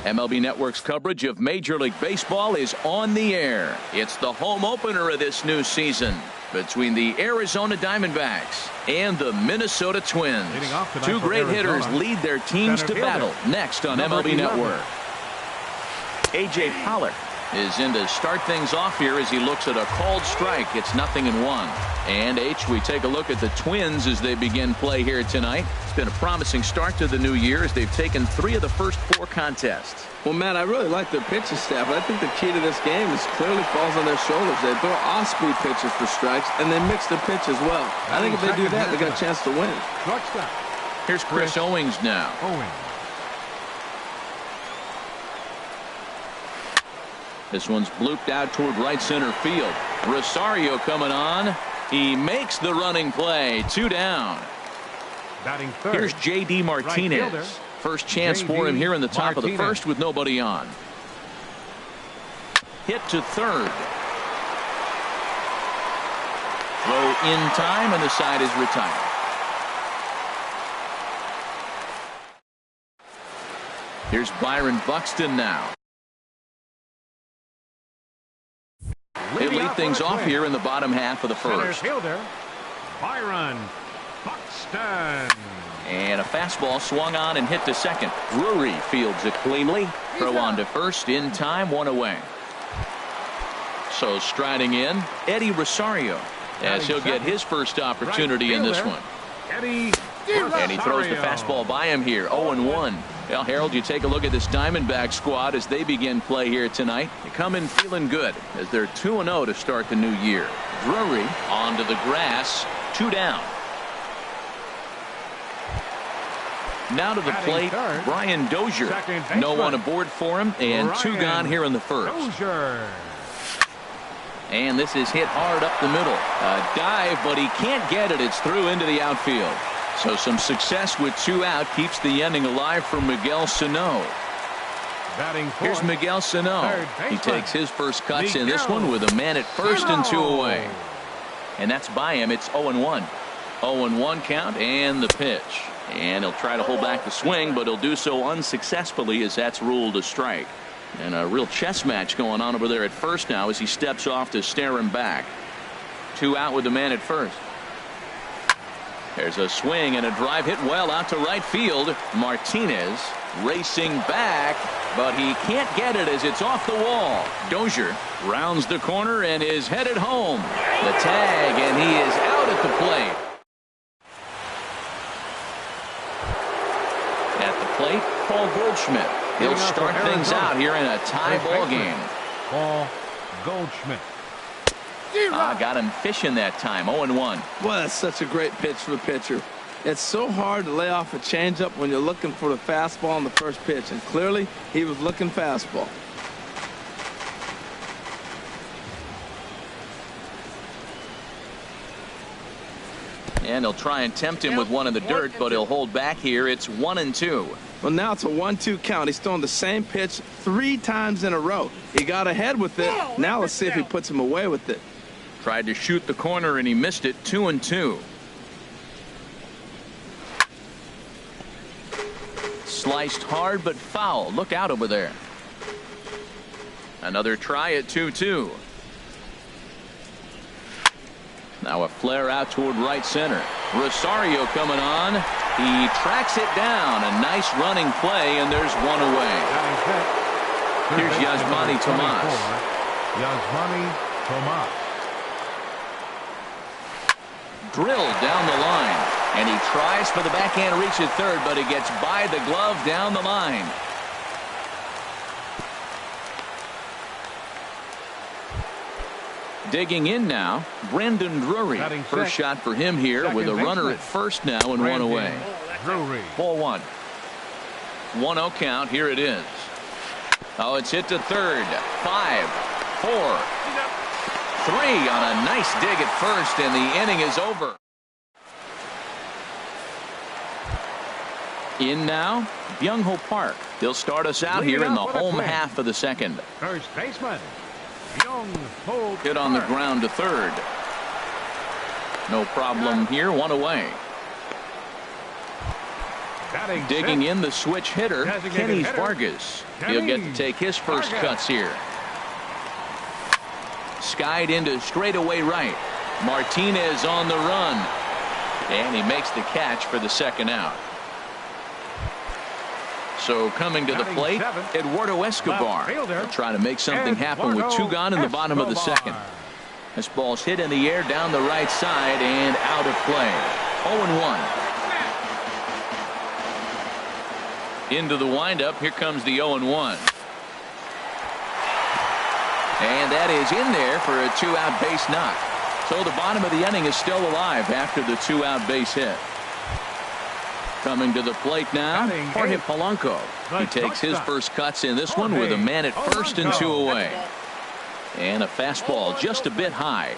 MLB Network's coverage of Major League Baseball is on the air. It's the home opener of this new season between the Arizona Diamondbacks and the Minnesota Twins. Two great hitters lead their teams to battle next on MLB Network. A.J. Pollock is in to start things off here as he looks at a called strike. It's 0-1. And we take a look at the Twins as they begin play here tonight. It's been a promising start to the new year as they've taken 3 of the first 4 contests. Well, Matt, I really like their pitching staff, but I think the key to this game is clearly falls on their shoulders. They throw off-speed pitches for strikes, and they mix their pitch as well. I think if they do that, they got a chance to win. Here's Chris Owings now. This one's blooped out toward right center field. Rosario coming on. He makes the running play. 2 down. Here's J.D. Martinez. Right First chance for him here in the top of the first with nobody on. Hit to third. Throw in time, and the side is retired. Here's Byron Buxton now. They lead things off here in the bottom half of the first. Fielder, Byron Buxton. And a fastball swung on and hit to second. Drury fields it cleanly. Throw on to first in time, 1 away. So striding in, Eddie Rosario, as he'll get his first opportunity in this one. And he throws the fastball by him here, 0-1. Well, Harold, you take a look at this Diamondback squad as they begin play here tonight. They come in feeling good as they're 2-0 to start the new year. Drury onto the grass, 2 down. Now to the plate, Brian Dozier. No one aboard for him, and 2 gone here in the first. And this is hit hard up the middle. A dive, but he can't get it. It's through into the outfield. So some success with 2 out keeps the inning alive for Miguel Sano. Here's Miguel Sano. He takes his first cuts in this one with a man at first and 2 away. And that's by him. It's 0-1. 0-1 count and the pitch. And he'll try to hold back the swing, but he'll do so unsuccessfully as that's ruled a strike. And a real chess match going on over there at first now as he steps off to stare him back. 2 out with the man at first. There's a swing and a drive hit well out to right field. Martinez racing back, but he can't get it as it's off the wall. Dozier rounds the corner and is headed home. The tag, and he is out at the plate. At the plate, Paul Goldschmidt. He'll start things out here in a tie ball game. Paul Goldschmidt. Got him fishing that time. 0-1. Well, that's such a great pitch for the pitcher. It's so hard to lay off a changeup when you're looking for the fastball on the first pitch, and clearly he was looking fastball. And he'll try and tempt him with one in the dirt, but he'll hold back here. It's 1-2. Well, now it's a 1-2 count. He's throwing the same pitch 3 times in a row. He got ahead with it. Now let's see if he puts him away with it. Tried to shoot the corner and he missed it. 2-2. Sliced hard but foul. Look out over there. Another try at 2-2. Now a flare out toward right center. Rosario coming on. He tracks it down. A nice running play, and there's 1 away. Here's Yasmani Tomas. Yasmani Tomas. Drilled down the line, and he tries for the backhand reach at third, but it gets by the glove down the line. Digging in now, Brandon Drury. First shot for him here with a runner at first now and 1 away. Ball 1. 1-0 count. Here it is. Oh, it's hit to third. 5, 4, 3 on a nice dig at first, and the inning is over. In now, Byung-Ho Park. They'll start us out here in the home half of the second. First baseman, Byung-Ho Hit on the ground to third. No problem here. 1 away. Digging in the switch hitter, Kenny Vargas. He'll get to take his first cuts here. Skied into straightaway right. Martinez on the run. And he makes the catch for the second out. So coming to the plate, Eduardo Escobar. They'll try to make something happen with two gone in the bottom of the second. This ball's hit in the air down the right side and out of play. 0-1. Into the windup. Here comes the 0-1. And that is in there for a two-out base knock. So the bottom of the inning is still alive after the two-out base hit. Coming to the plate now, Jorge Polanco. He takes his first cuts in this one with a man at first and two away. And a fastball just a bit high.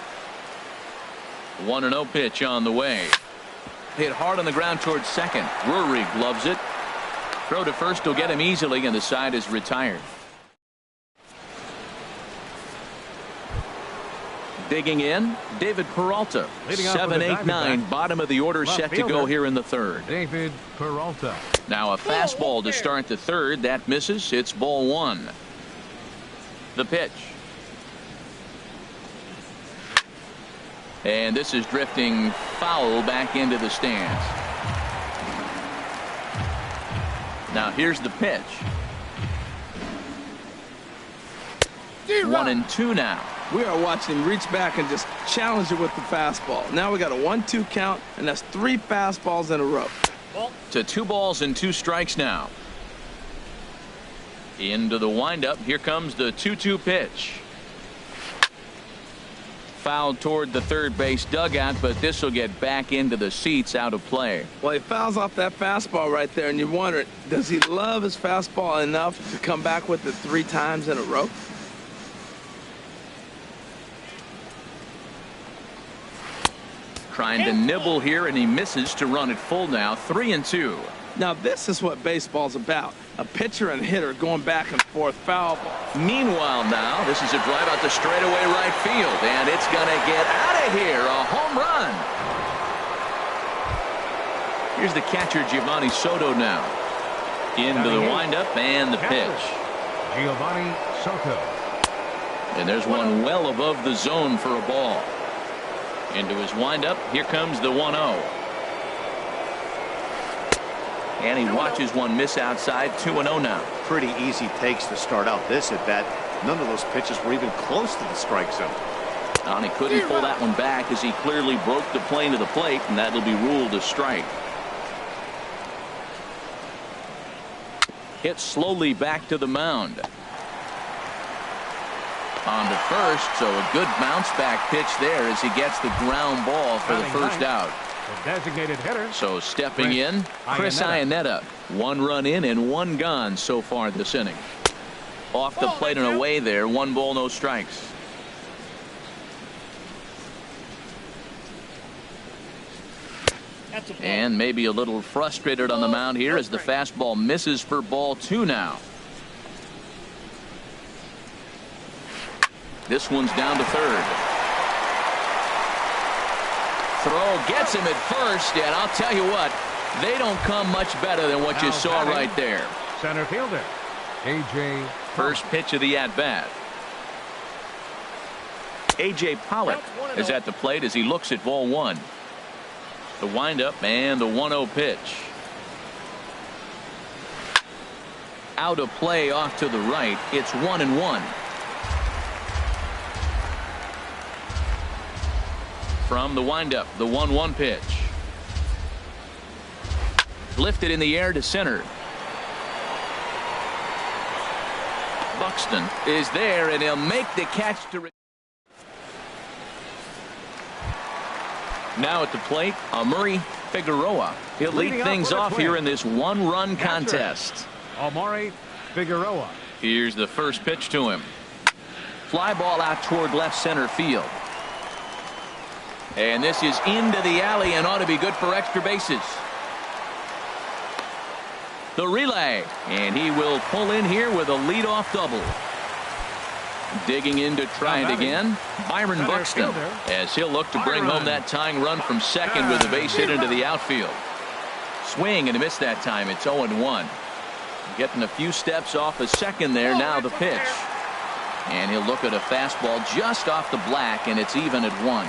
1-0 pitch on the way. Hit hard on the ground towards second. Drury gloves it. Throw to first will get him easily, and the side is retired. Digging in, David Peralta. 7, 8, 9, bottom of the order set to go here in the third. David Peralta. Now a fastball to start the third. That misses. It's ball one. The pitch. And this is drifting foul back into the stands. Now here's the pitch. 1-2 now. We are watching him reach back and just challenge it with the fastball. Now we got a 1-2 count, and that's 3 fastballs in a row. To 2 balls and 2 strikes now. Into the windup. Here comes the 2-2 pitch. Fouled toward the third base dugout, but this will get back into the seats, out of play. Well, he fouls off that fastball right there, and you wonder, does he love his fastball enough to come back with it 3 times in a row? Trying to nibble here, and he misses to run it full now. 3-2. Now this is what baseball's about. A pitcher and hitter going back and forth, foul ball. Meanwhile now, this is a drive out to straightaway right field, and it's going to get out of here. A home run. Here's the catcher, Giovanni Soto now. Into the windup and the pitch. Giovanni Soto. And there's one well above the zone for a ball. Into his windup. Here comes the 1-0. And he watches one miss outside. 2-0 now. Pretty easy takes to start out this at bat. None of those pitches were even close to the strike zone. And he couldn't pull that one back as he clearly broke the plane to the plate, and that'll be ruled a strike. Hit slowly back to the mound. On to first, so a good bounce back pitch there as he gets the ground ball for the first out. The designated hitter. So stepping in, Chris Iannetta. 1 run in and 1 gone so far this inning. Off the plate and away there. 1 ball, no strikes. And maybe a little frustrated on the mound here as the fastball misses for ball 2 now. This one's down to third. Throw gets him at first, and I'll tell you what, they don't come much better than what you saw right there. Center fielder, A.J. First pitch of the at-bat. A.J. Pollock is at the plate as he looks at ball 1. The windup and the 1-0 pitch. Out of play off to the right. It's 1-1. From the windup, the 1-1 pitch. Lifted in the air to center. Buxton is there, and he'll make the catch to. Now at the plate, Amuri Figueroa. He'll lead things off here in this 1-run contest. Amuri Figueroa. Here's the first pitch to him. Fly ball out toward left center field. And this is into the alley and ought to be good for extra bases. The relay, and he will pull in here with a leadoff double. Digging in to try it again, Byron Buxton, as he'll look to bring home that tying run from second with a base hit into the outfield. Swing and a miss that time. It's 0-1. Getting a few steps off a second there. Now the pitch. And he'll look at a fastball just off the black, and it's even at 1.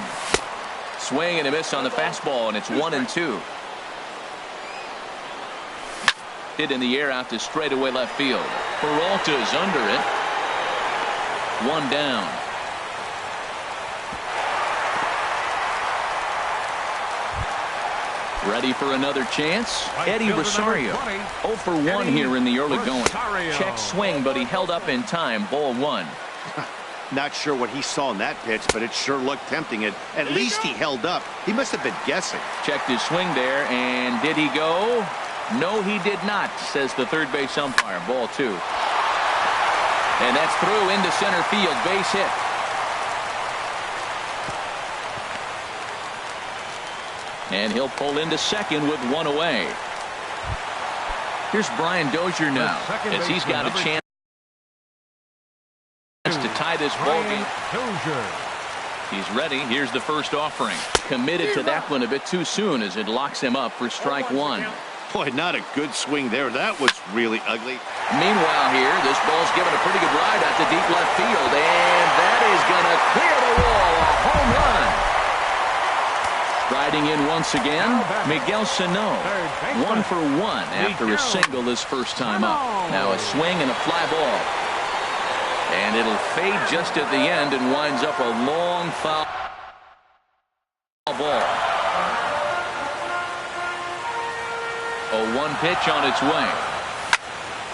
Swing and a miss on the fastball, and it's 1-2. Hit in the air out to straightaway left field. Peralta's under it. 1 down. Ready for another chance? Eddie Rosario. 0 for 1 here in the early going. Check swing, but he held up in time. Ball 1. Not sure what he saw in that pitch, but it sure looked tempting. At least he held up. He must have been guessing. Checked his swing there, and did he go? No, he did not, says the third base umpire. Ball 2. And that's through into center field. Base hit. And he'll pull into second with 1 away. Here's Brian Dozier now, as he's got a chance to tie this ball game. He's ready. Here's the first offering. Committed to that one a bit too soon as it locks him up for strike 1. Boy, not a good swing there. That was really ugly. Meanwhile here, this ball's given a pretty good ride out to deep left field, and that is going to clear the wall. A home run. Riding in once again, Miguel Sano. 1 for 1 after a single his first time up. Now a swing and a fly ball. And it'll fade just at the end and winds up a long foul ball. A 1 pitch on its way.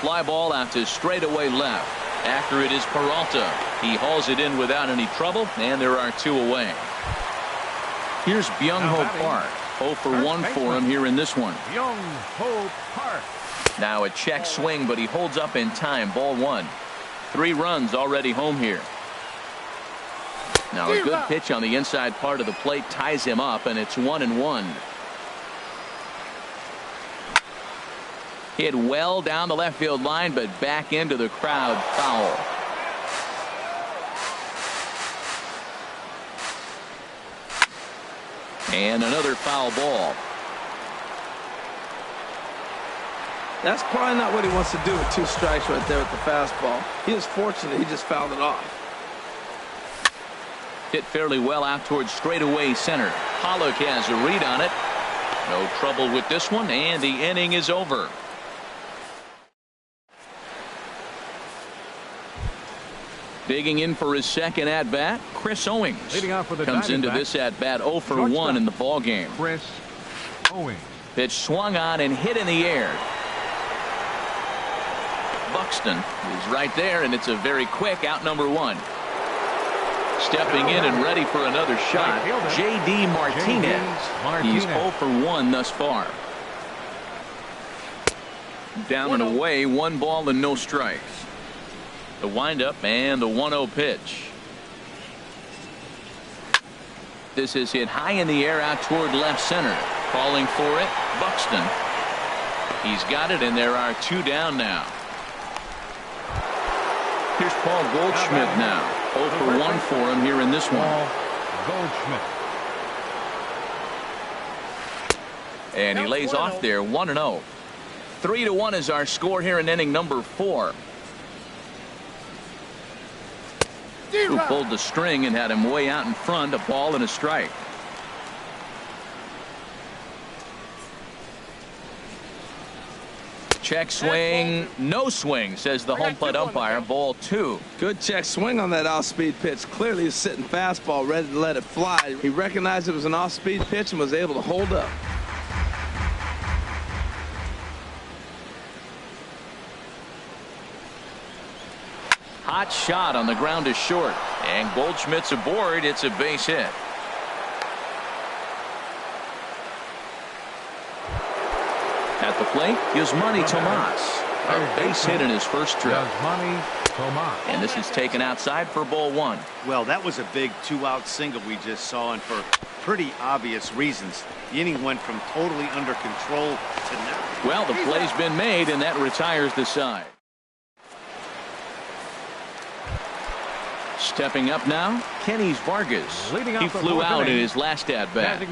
Fly ball out to straightaway left. After it is Peralta. He hauls it in without any trouble, and there are 2 away. Here's Byung-Ho Park. 0 for 1 for him here in this one. Byung-Ho Park. Now a check swing, but he holds up in time. Ball 1. 3 runs already home here. Now a good pitch on the inside part of the plate ties him up, and it's 1-1. Hit well down the left field line, but back into the crowd. Foul. And another foul ball. That's probably not what he wants to do with 2 strikes right there with the fastball. He was fortunate. He just fouled it off. Hit fairly well out towards straightaway center. Pollock has a read on it. No trouble with this one, and the inning is over. Digging in for his second at-bat, Chris Owings. Comes into this at-bat 0 for 1 in the ballgame. Chris Owings. Pitch swung on and hit in the air. Buxton is right there, and it's a very quick out number 1. Stepping in and ready for another shot, J.D. Martinez. He's 0 for 1 thus far. Down and away, 1 ball and no strikes. The windup and the 1-0 pitch. This is hit high in the air out toward left center. Calling for it, Buxton. He's got it, and there are 2 down now. Here's Paul Goldschmidt now. 0 for 1 for him here in this one. Goldschmidt. And he lays off there, 1-0. 3-1 is our score here in inning number 4. Who pulled the string and had him way out in front, a ball and a strike. Check swing, no swing, says the home plate umpire. Ball 2. Good check swing on that off-speed pitch. Clearly he's sitting fastball ready to let it fly. He recognized it was an off-speed pitch and was able to hold up. Hot shot on the ground to short, and Goldschmidt's aboard. It's a base hit. At the plate, Yasmani Tomas. A base hit in his first trip. And this is taken outside for ball 1. Well, that was a big 2-out single we just saw, and for pretty obvious reasons. The inning went from totally under control to now. Well, the play's been made, and that retires the side. Stepping up now, Kenny Vargas. He flew out in his last at-bat.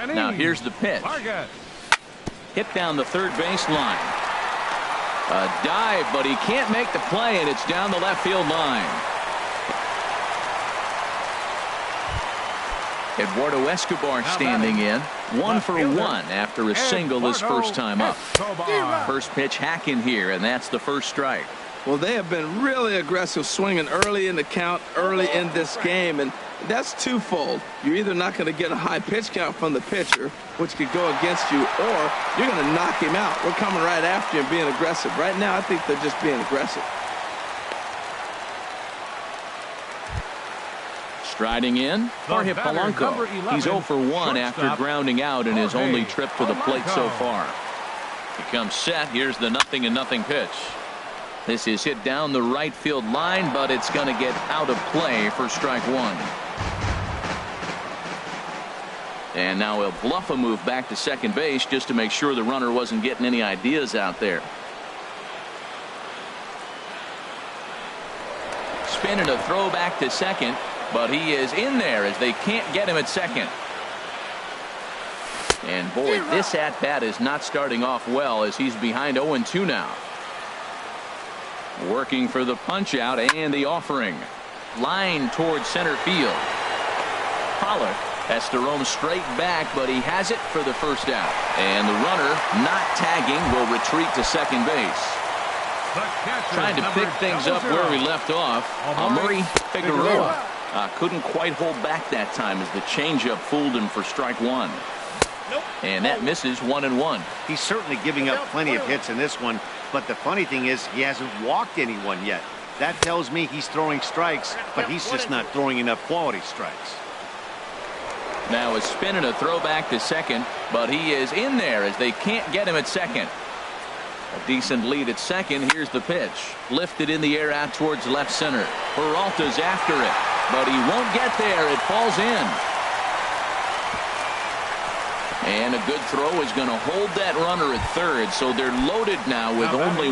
Now here's the pitch. hit down the third baseline. A dive, but he can't make the play, and it's down the left field line. Eduardo Escobar standing in. 1 for 1 after a single his first time up. First pitch hacking here, and that's the first strike. Well, they have been really aggressive swinging early in the count, early in this game, and that's twofold. You're either not going to get a high pitch count from the pitcher, which could go against you, or you're going to knock him out. We're coming right after you and being aggressive. Right now, I think they're just being aggressive. Striding in, Jorge Polanco. He's 0 for 1 after grounding out in his only trip to the plate so far. He comes set. Here's the 0-0 pitch. This is hit down the right field line, but it's going to get out of play for strike 1. And now he'll bluff a move back to second base just to make sure the runner wasn't getting any ideas out there. Spinning a throw back to second, but he is in there as they can't get him at second. And boy, this at-bat is not starting off well as he's behind 0-2 now. Working for the punch-out and the offering. Line towards center field. Pollard has to roam straight back, but he has it for the first out. And the runner, not tagging, will retreat to second base. Trying to pick things up where we left off. Murray Figueroa couldn't quite hold back that time as the changeup fooled him for strike 1. And that misses 1-1. He's certainly giving up plenty of hits in this one, but the funny thing is he hasn't walked anyone yet. That tells me he's throwing strikes, but he's just not throwing enough quality strikes. Now a spin and a throw back to second, but he is in there as they can't get him at second. A decent lead at second. Here's the pitch. Lifted in the air out towards left center. Peralta's after it, but he won't get there. It falls in. And a good throw is going to hold that runner at third, so they're loaded now with only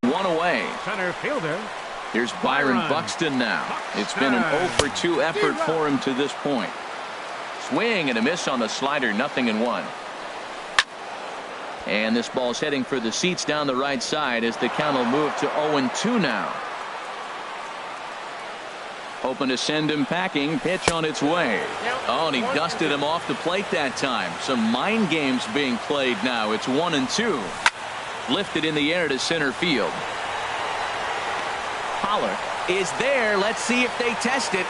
one away. Center fielder. Here's Byron Buxton now. It's been an 0 for 2 effort for him to this point. Swing and a miss on the slider, 0-1. And this ball's heading for the seats down the right side as the count will move to 0-2 now. Hoping to send him packing. Pitch on its way. Oh, and he dusted him off the plate that time. Some mind games being played now. It's 1-2. Lifted in the air to center field. Pollard is there. Let's see if they test it.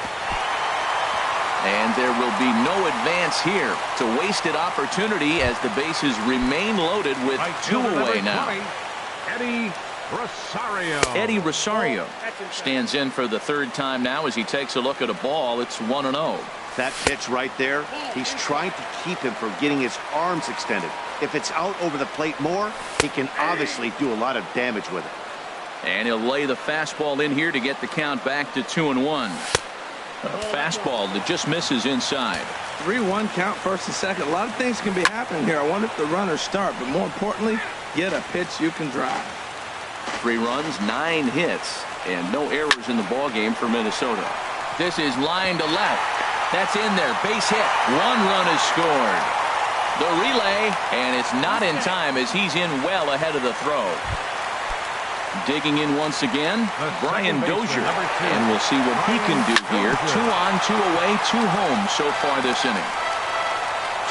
And there will be no advance here. It's a wasted opportunity as the bases remain loaded with 2 away now. Eddie Rosario stands in for the third time now as he takes a look at a ball. It's 1-0. That pitch right there, he's trying to keep him from getting his arms extended. If it's out over the plate more, he can obviously do a lot of damage with it. And he'll lay the fastball in here to get the count back to 2-1. A fastball that just misses inside. 3-1 count, first and second. A lot of things can be happening here. I wonder if the runners start, but more importantly, get a pitch you can drive. 3 runs, 9 hits, and no errors in the ballgame for Minnesota. This is line to left. That's in there. Base hit. 1 run is scored. The relay, and it's not in time as he's in well ahead of the throw. Digging in once again, Brian Dozier, and we'll see what he can do here. 2 on, 2 away, 2 home so far this inning.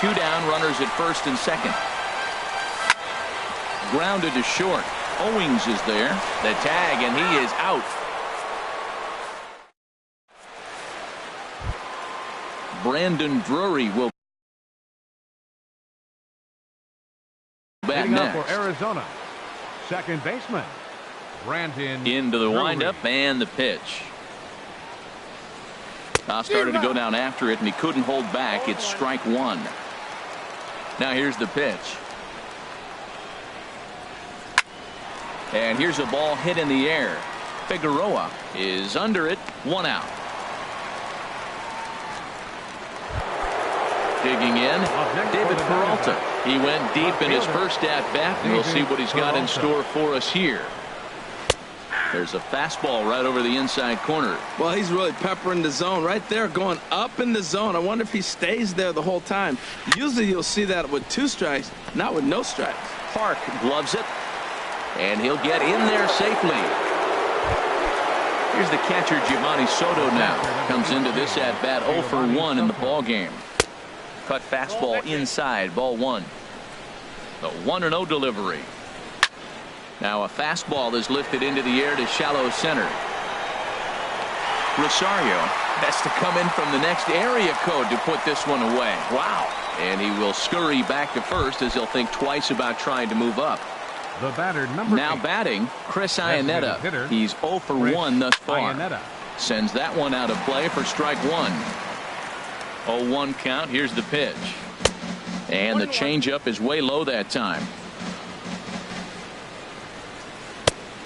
2 down, runners at first and second. Grounded to short. Owings is there. The tag, and he is out. Brandon Drury will bat next. For Arizona, second baseman Brandon into the Drury. windup and the pitch. Started to go down after it, and he couldn't hold back. It's strike 1. Now here's the pitch. And here's a ball hit in the air. Figueroa is under it. 1 out. Digging in, David Peralta. He went deep in his first at bat, and we'll see what he's got in store for us here. There's a fastball right over the inside corner. Well, he's really peppering the zone right there, going up in the zone. I wonder if he stays there the whole time. Usually you'll see that with 2 strikes, not with no strikes. Park gloves it, and he'll get in there safely. Here's the catcher, Giovanni Soto now. Comes into this at-bat 0 for 1 in the ball game. Cut fastball inside, ball 1. The 1-0 delivery. Now a fastball is lifted into the air to shallow center. Rosario has to come in from the next area code to put this one away. Wow. And he will scurry back to first as he'll think twice about trying to move up. The batter, number now 8. batting, Chris Iannetta. He's 0 for 1 thus far. Iannetta. Sends that one out of play for strike 1. 0-1 count. Here's the pitch. And the changeup is way low that time.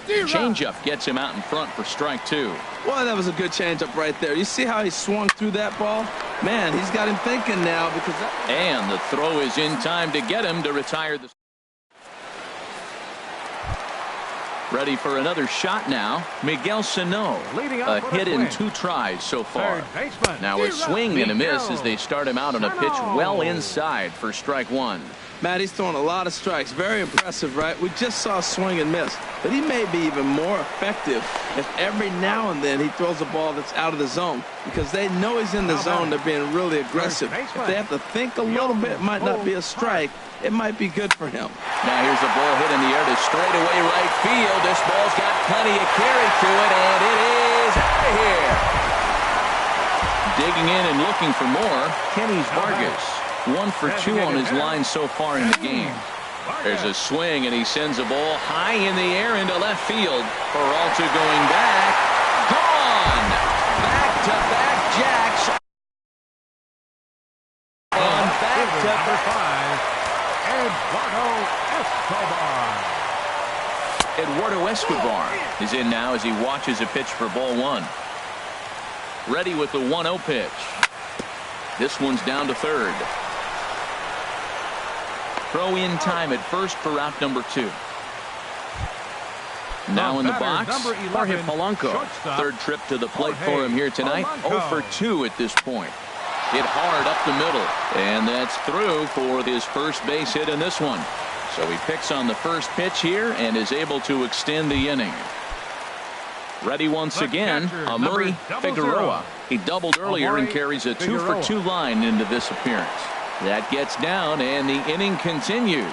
Changeup gets him out in front for strike 2. Well, that was a good changeup right there. You see how he swung through that ball? Man, he's got him thinking now because and the throw is in time to get him to retire the. Ready for another shot now. Miguel Sano. A hit in 2 tries so far. Now a swing and a miss as they start him out on a pitch well inside for strike 1. Matt, he's throwing a lot of strikes. Very impressive, right? We just saw swing and miss. But he may be even more effective if every now and then he throws a ball that's out of the zone. Because they know he's in the zone. They're being really aggressive. If they have to think a little bit, it might not be a strike. It might be good for him. Now here's a ball hit in the air to straightaway right field. This ball's got plenty of carry to it, and it is out of here. Digging in and looking for more, Kenny Vargas. 1 for 2 on his line so far in the game. There's a swing, and he sends a ball high in the air into left field. Peralta going back. Gone! Back-to-back jacks. And back-to-back. Eduardo Escobar is in now as he watches a pitch for ball 1. Ready with the 1-0 pitch. This one's down to third. Throw in time at first for out number 2. Now in the box, Jorge Polanco. Third trip to the plate for him here tonight. 0 for 2 at this point. Hit hard up the middle, and that's through for his first base hit in this one. So he picks on the first pitch here and is able to extend the inning. Ready once again, Amuri Figueroa. He doubled earlier and carries a 2 for 2 line into this appearance. That gets down, and the inning continues.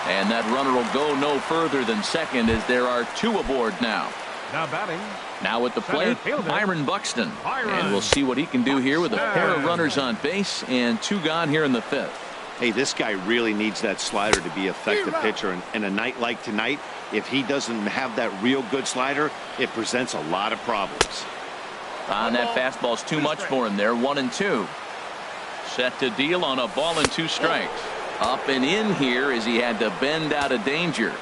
And that runner will go no further than second as there are 2 aboard now. Now batting. Now at the plate, Byron Buxton. And we'll see what he can do here with a pair of runners on base and 2 gone here in the 5th. Hey, this guy really needs that slider to be an effective pitcher. And a night like tonight, if he doesn't have that real good slider, it presents a lot of problems. And that fastball's too much for him there. 1-2. Set to deal on a ball and 2 strikes. Up and in here as he had to bend out of danger.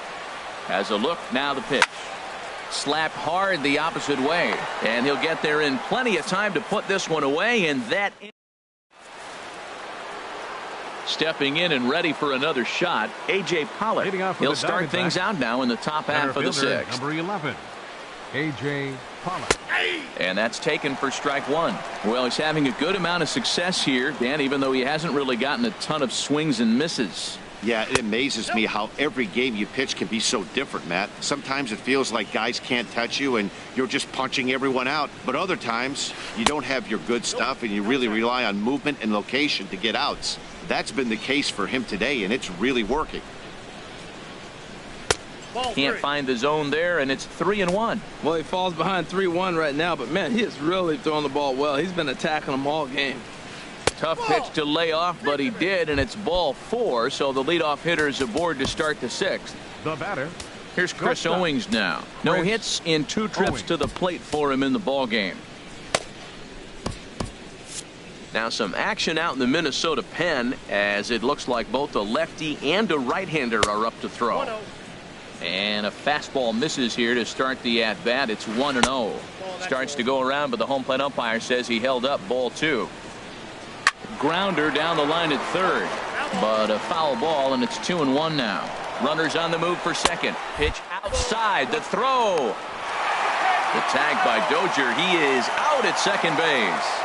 Has a look, now the pitch. Slapped hard the opposite way. And he'll get there in plenty of time to put this one away. And that. Stepping in and ready for another shot, A.J. Pollock. He'll start things out now in the top half of the 6th. Number 11, A.J. Pollock. And that's taken for strike 1. Well, he's having a good amount of success here, Dan, even though he hasn't really gotten a ton of swings and misses. Yeah, it amazes me how every game you pitch can be so different, Matt. Sometimes it feels like guys can't touch you and you're just punching everyone out. But other times you don't have your good stuff and you really rely on movement and location to get outs. That's been the case for him today, and it's really working. Can't find the zone there, and it's 3-1. Well, he falls behind 3-1 right now, but man, he is really throwing the ball well. He's been attacking them all game. Tough pitch to lay off, but he did, and it's ball 4, so the leadoff hitter is aboard to start the 6th. The batter. Here's Chris Owings now. No hits in 2 trips to the plate for him in the ball game. Now some action out in the Minnesota pen as it looks like both a lefty and a right-hander are up to throw. And a fastball misses here to start the at-bat. It's 1-0. Starts to go around, but the home plate umpire says he held up ball 2. Grounder down the line at third, but a foul ball, and it's 2-1 now. Runners on the move for second. Pitch outside. The throw. The tag by Dozier. He is out at second base.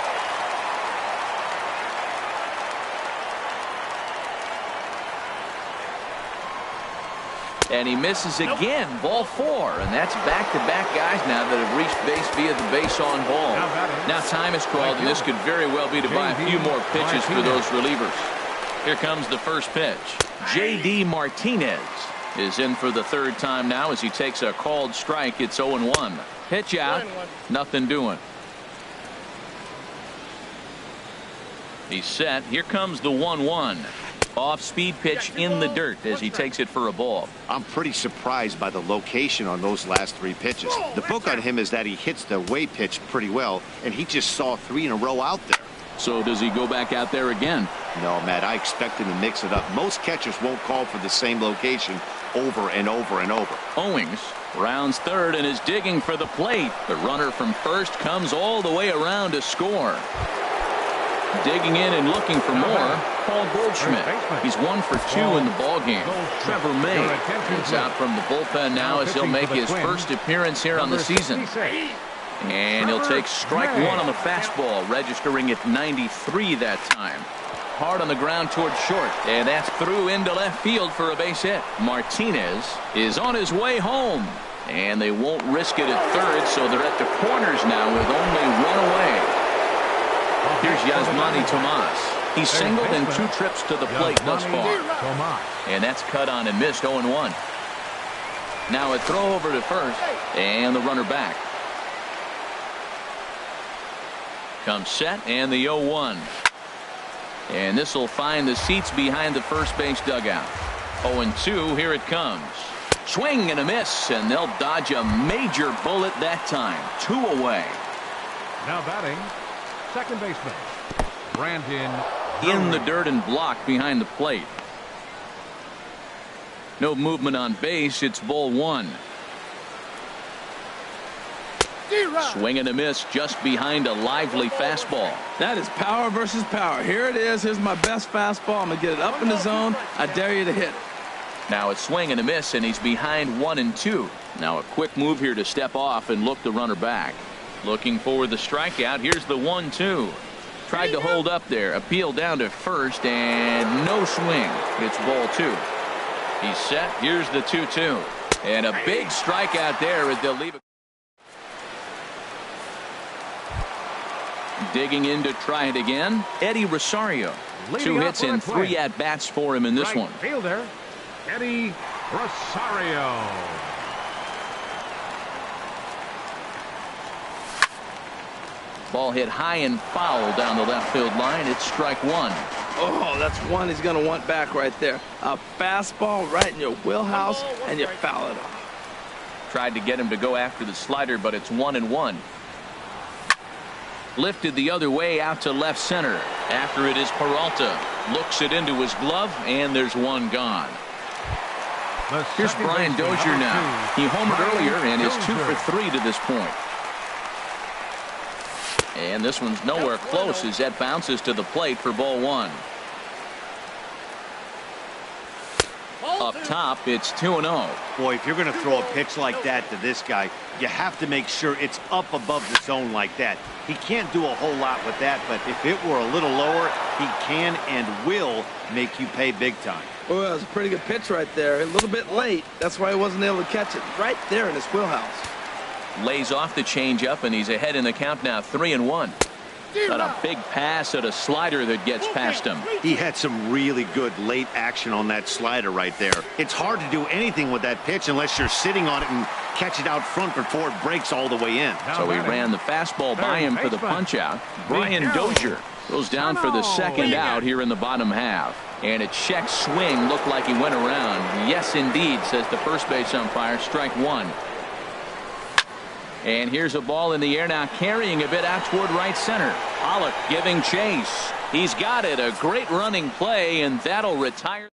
And he misses again. Ball 4. And that's back-to-back guys now that have reached base via the base on ball. Now time is called, and this could very well be to buy a few more pitches for those relievers. Here comes the first pitch. J.D. Martinez is in for the third time now as he takes a called strike. It's 0-1. Pitch out. Nothing doing. He's set. Here comes the 1-1. Off-speed pitch in the dirt as he takes it for a ball. I'm pretty surprised by the location on those last 3 pitches. The book on him is that he hits the away pitch pretty well, and he just saw 3 in a row out there. So does he go back out there again? No, Matt, I expect him to mix it up. Most catchers won't call for the same location over and over and over. Owings rounds third and is digging for the plate. The runner from first comes all the way around to score. Digging in and looking for more, Paul Goldschmidt. He's 1 for 2 in the ballgame. Trevor May is out from the bullpen now as he'll make his first appearance here on the season. And he'll take strike 1 on the fastball, registering at 93 that time. Hard on the ground towards short, and that's through into left field for a base hit. Martinez is on his way home, and they won't risk it at third, so they're at the corners now with only 1 away. Here's Yasmani Tomas. He's singled in 2 trips to the plate thus far. And that's cut on and missed. 0-1. Now a throw over to first, and the runner back. Comes set, and the 0-1. And this will find the seats behind the first base dugout. 0-2, here it comes. Swing and a miss, and they'll dodge a major bullet that time. 2 away. Now batting, second baseman, Brandon. In the dirt and blocked behind the plate. No movement on base. It's ball 1. Swing and a miss just behind a lively fastball. That is power versus power. Here it is. Here's my best fastball. I'm going to get it up in the zone. I dare you to hit. Now it's swing and a miss, and he's behind 1-2. Now a quick move here to step off and look the runner back. Looking for the strikeout. Here's the 1-2. Tried to hold up there. Appeal down to first, and no swing. It's ball 2. He's set. Here's the 2-2. And a big strikeout there as they'll leave it. Digging in to try it again. Eddie Rosario. 2 hits and 3 at-bats for him in this one. Fielder, Eddie Rosario. Ball hit high and foul down the left field line. It's strike 1. Oh, that's one he's going to want back right there. A fastball right in your wheelhouse, and you foul it off. Tried to get him to go after the slider, but it's 1-1. Lifted the other way out to left center. After it is Peralta. Looks it into his glove, and there's 1 gone. Here's Brian Dozier now. He homered earlier and is 2 for 3 to this point. And this one's nowhere close as that bounces to the plate for ball 1. Up top, it's 2-0. Boy, if you're going to throw a pitch like that to this guy, you have to make sure it's up above the zone like that. He can't do a whole lot with that, but if it were a little lower, he can and will make you pay big time. Well, that was a pretty good pitch right there. A little bit late. That's why he wasn't able to catch it right there in his wheelhouse. Lays off the changeup, and he's ahead in the count now, 3-1. Got a big pass at a slider that gets past him. He had some really good late action on that slider right there. It's hard to do anything with that pitch unless you're sitting on it and catch it out front before it breaks all the way in. So he ran the fastball by him for the punch out. Brian Dozier goes down for the second out here in the bottom half. And a check swing looked like he went around. Yes, indeed, says the first base umpire. Strike 1. And here's a ball in the air now, carrying a bit out toward right center. Pollock giving chase. He's got it. A great running play, and that'll retire.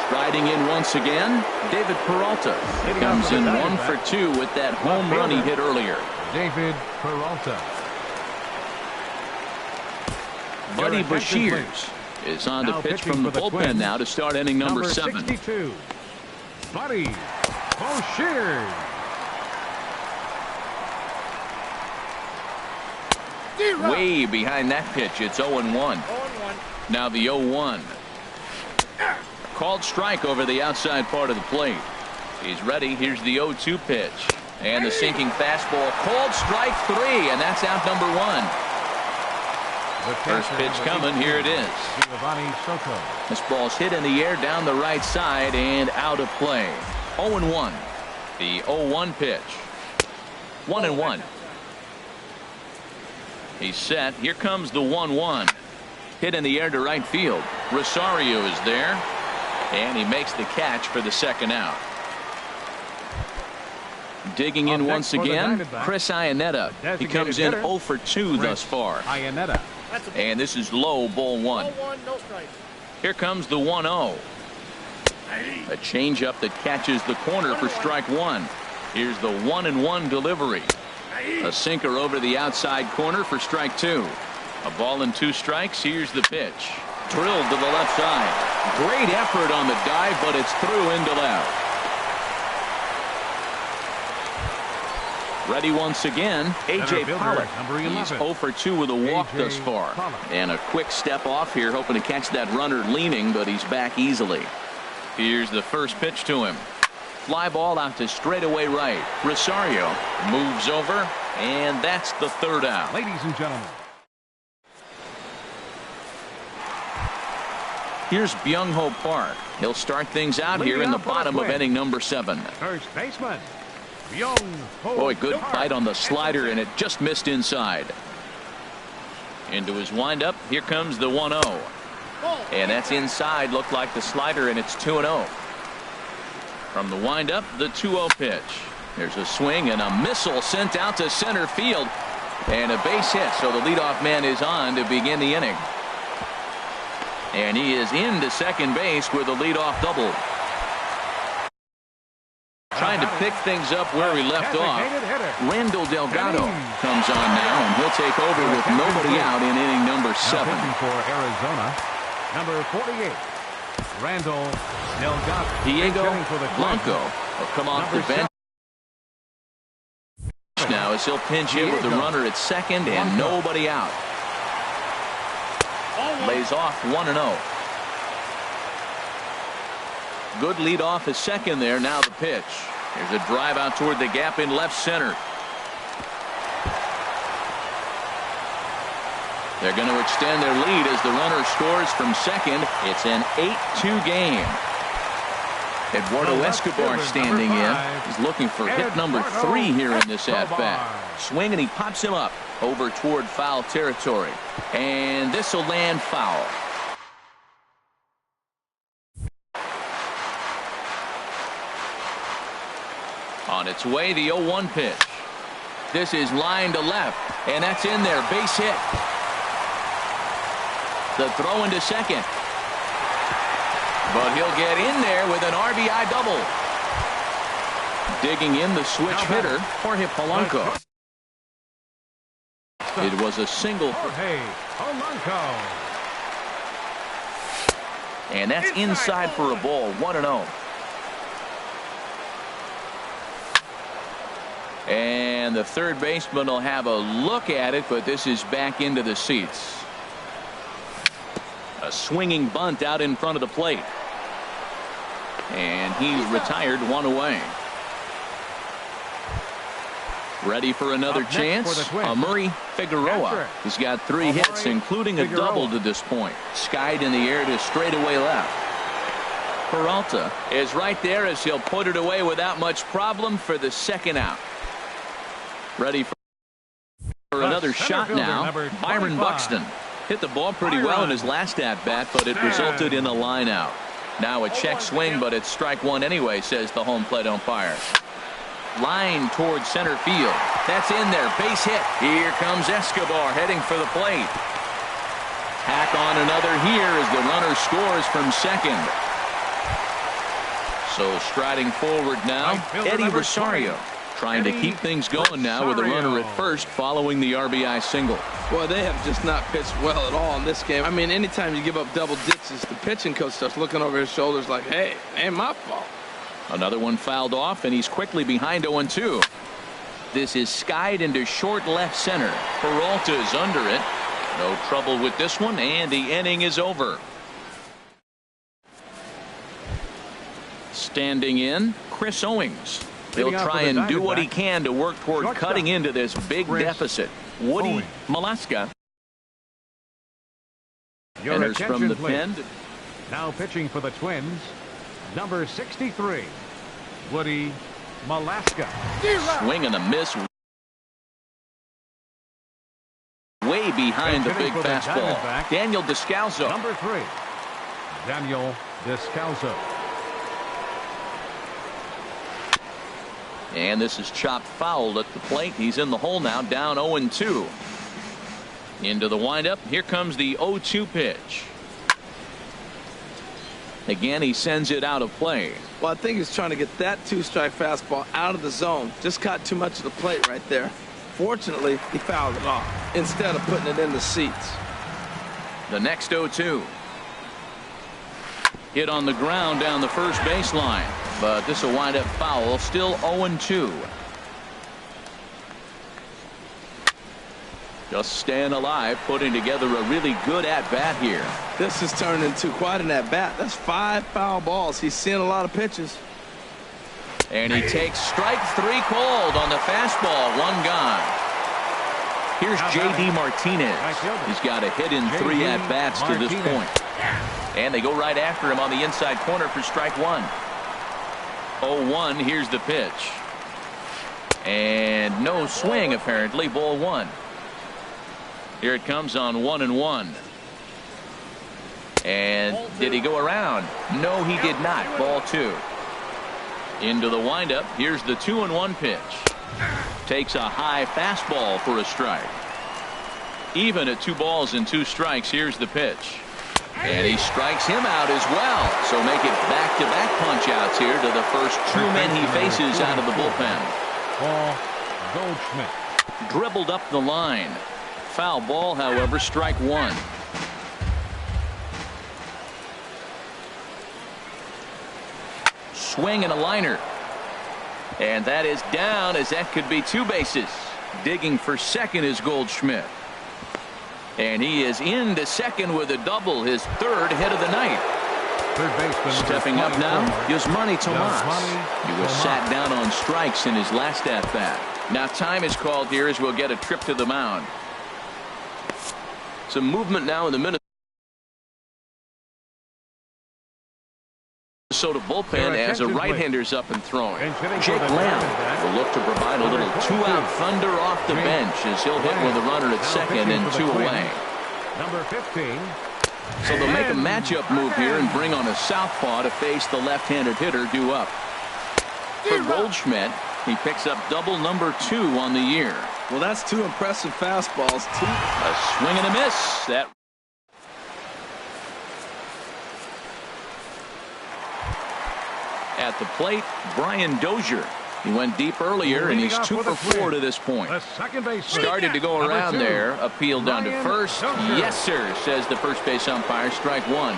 Striding in once again, David Peralta. Comes in 1 for 2 with that home run he hit earlier. David Peralta. Buddy Bashirs is on to Now pitch pitching from the for the bullpen Twins, now to start inning number 7. 62, Buddy Boucher. Way behind that pitch. It's 0-1. Now the 0-1. Called strike over the outside part of the plate. He's ready. Here's the 0-2 pitch. And the sinking fastball. Called strike 3, and that's out number 1. First pitch coming. Here it is. This ball's hit in the air down the right side and out of play. 0-1. The 0-1 pitch. 1-1. He's set. Here comes the 1-1. Hit in the air to right field. Rosario is there. And he makes the catch for the second out. Digging in once again, Chris Iannetta. He comes in 0 for 2 thus far. And this is low, ball 1. Here comes the 1-0. A changeup that catches the corner for strike 1. Here's the 1-1 delivery. A sinker over the outside corner for strike 2. A ball and 2 strikes. Here's the pitch. Drilled to the left side. Great effort on the dive, but it's through into left. Ready once again, A.J. Pollock. He's 0 for 2 with a walk thus far. And a quick step off here, hoping to catch that runner leaning, but he's back easily. Here's the first pitch to him. Fly ball out to straightaway right. Rosario moves over, and that's the third out. Ladies and gentlemen. Here's Byung-Ho Park. He'll start things out here in the bottom of inning number 7. First baseman, Byung-Ho. Boy, good bite on the slider, and it just missed inside. Into his windup. Here comes the 1-0. And that's inside. Looked like the slider, and it's 2-0. From the windup, the 2-0 pitch. There's a swing and a missile sent out to center field. And a base hit, so the leadoff man is on to begin the inning. And he is into second base with a leadoff double. Trying to pick things up where he left off. Randall Delgado comes on now, and he'll take over with nobody out in inning number 7. For Arizona, number 48, Randall Delgado. Diego Blanco will come off the bench now as he'll pinch in with the runner at second and nobody out. Lays off 1-0. Good lead off his second there. Now the pitch. Here's a drive out toward the gap in left center. They're going to extend their lead as the runner scores from second. It's an 8-2 game. Eduardo Escobar standing in. He's looking for hit number 3 here in this at-bat. Swing, and he pops him up over toward foul territory. And this will land foul. On its way, the 0-1 pitch. This is line to left, and that's in there. Base hit. The throw into second. But he'll get in there with an RBI double. Digging in the switch hitter, Jorge Polanco. It was a single. Jorge Polanco. And that's inside for a ball. 1-0. And the third baseman will have a look at it, but this is back into the seats. A swinging bunt out in front of the plate. And he's retired, 1 away. Ready for another chance? Murray Figueroa. He's got 3 hits, including a double to this point. Skied in the air to straightaway left. Peralta is right there as he'll put it away without much problem for the second out. Ready for another shot now. Byron Buxton hit the ball pretty well in his last at-bat, but it resulted in a line out. Now a check swing, but it's strike 1 anyway, says the home plate umpire. Line towards center field. That's in there. Base hit. Here comes Escobar heading for the plate. Hack on another here as the runner scores from second. So striding forward now, Eddie Rosario. Trying to keep things going now with a runner at first following the RBI single. Boy, they have just not pitched well at all in this game. I mean, anytime you give up double ditches, the pitching coach starts looking over his shoulders like, hey, ain't my fault. Another one fouled off, and he's quickly behind 0-2. This is skied into short left center. Peralta is under it. No trouble with this one, and the inning is over. Standing in, Chris Owings. He'll try and do what he can to work toward cutting into this big deficit. Woody Malaska enters from the pen. Now pitching for the Twins, number 63, Woody Malaska. Swing and a miss. Way behind the big fastball. Daniel Descalso. Number 3, Daniel Descalso. And this is chopped foul at the plate. He's in the hole now, down 0-2. Into the windup. Here comes the 0-2 pitch. Again, he sends it out of play. Well, I think he's trying to get that two-strike fastball out of the zone. Just caught too much of the plate right there. Fortunately, he fouled it off instead of putting it in the seats. The next 0-2. Hit on the ground down the first baseline. But this will wind up foul. Still 0-2. Just staying alive, putting together a really good at-bat here. This has turned into quite an at-bat. That's 5 foul balls. He's seeing a lot of pitches. And he takes strike 3 called on the fastball. 1 gone. Here's J.D. Martinez. He's got a hit in 3 at-bats to this point. And they go right after him on the inside corner for strike 1. 0-1. Here's the pitch. And no swing, apparently. Ball 1. Here it comes on 1-1. And did he go around? No, he did not. Ball 2. Into the windup. Here's the 2-1 pitch. Takes a high fastball for a strike. Even at 2 balls and 2 strikes. Here's the pitch. And he strikes him out as well. So make it back-to-back punch-outs here to the first 2 men he faces out of the bullpen. Paul Goldschmidt. Dribbled up the line. Foul ball, however, strike 1. Swing and a liner. And that is down, as that could be 2 bases. Digging for second is Goldschmidt. And he is into second with a double, his 3rd hit of the night. Third baseman stepping up now, Yasmani Tomas. He was sat down on strikes in his last at-bat. Now time is called here as we'll get a trip to the mound. Some movement now in the Minnesota bullpen as a right-hander's up and throwing. Jake Lamb will look to provide a little 2-out thunder off the bench as he'll hit with a runner at second and 2 away. Number 15. So they'll make a matchup move here and bring on a southpaw to face the left-handed hitter due up. For Goldschmidt, he picks up double number 2 on the year. Well, that's 2 impressive fastballs. A swing and a miss. That at the plate, Brian Dozier. He went deep earlier, and he's 2 for 4 to this point. Started to go around there. Appeal down to first. Yes, sir, says the first base umpire. Strike 1.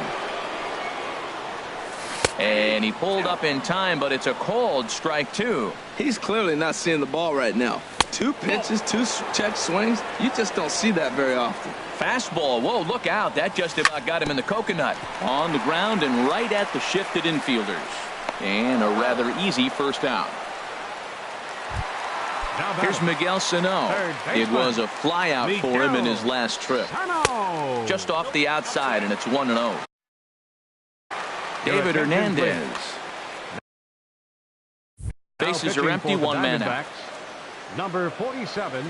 And he pulled up in time, but it's a called strike 2. He's clearly not seeing the ball right now. 2 pitches, 2 check swings. You just don't see that very often. Fastball. Whoa, look out. That just about got him in the coconut. On the ground and right at the shifted infielders. And a rather easy first out. Here's Miguel Sano. It was a fly out for him in his last trip. Just off the outside, and it's 1-0. David Hernandez. Bases are empty, 1 man out. Number 47,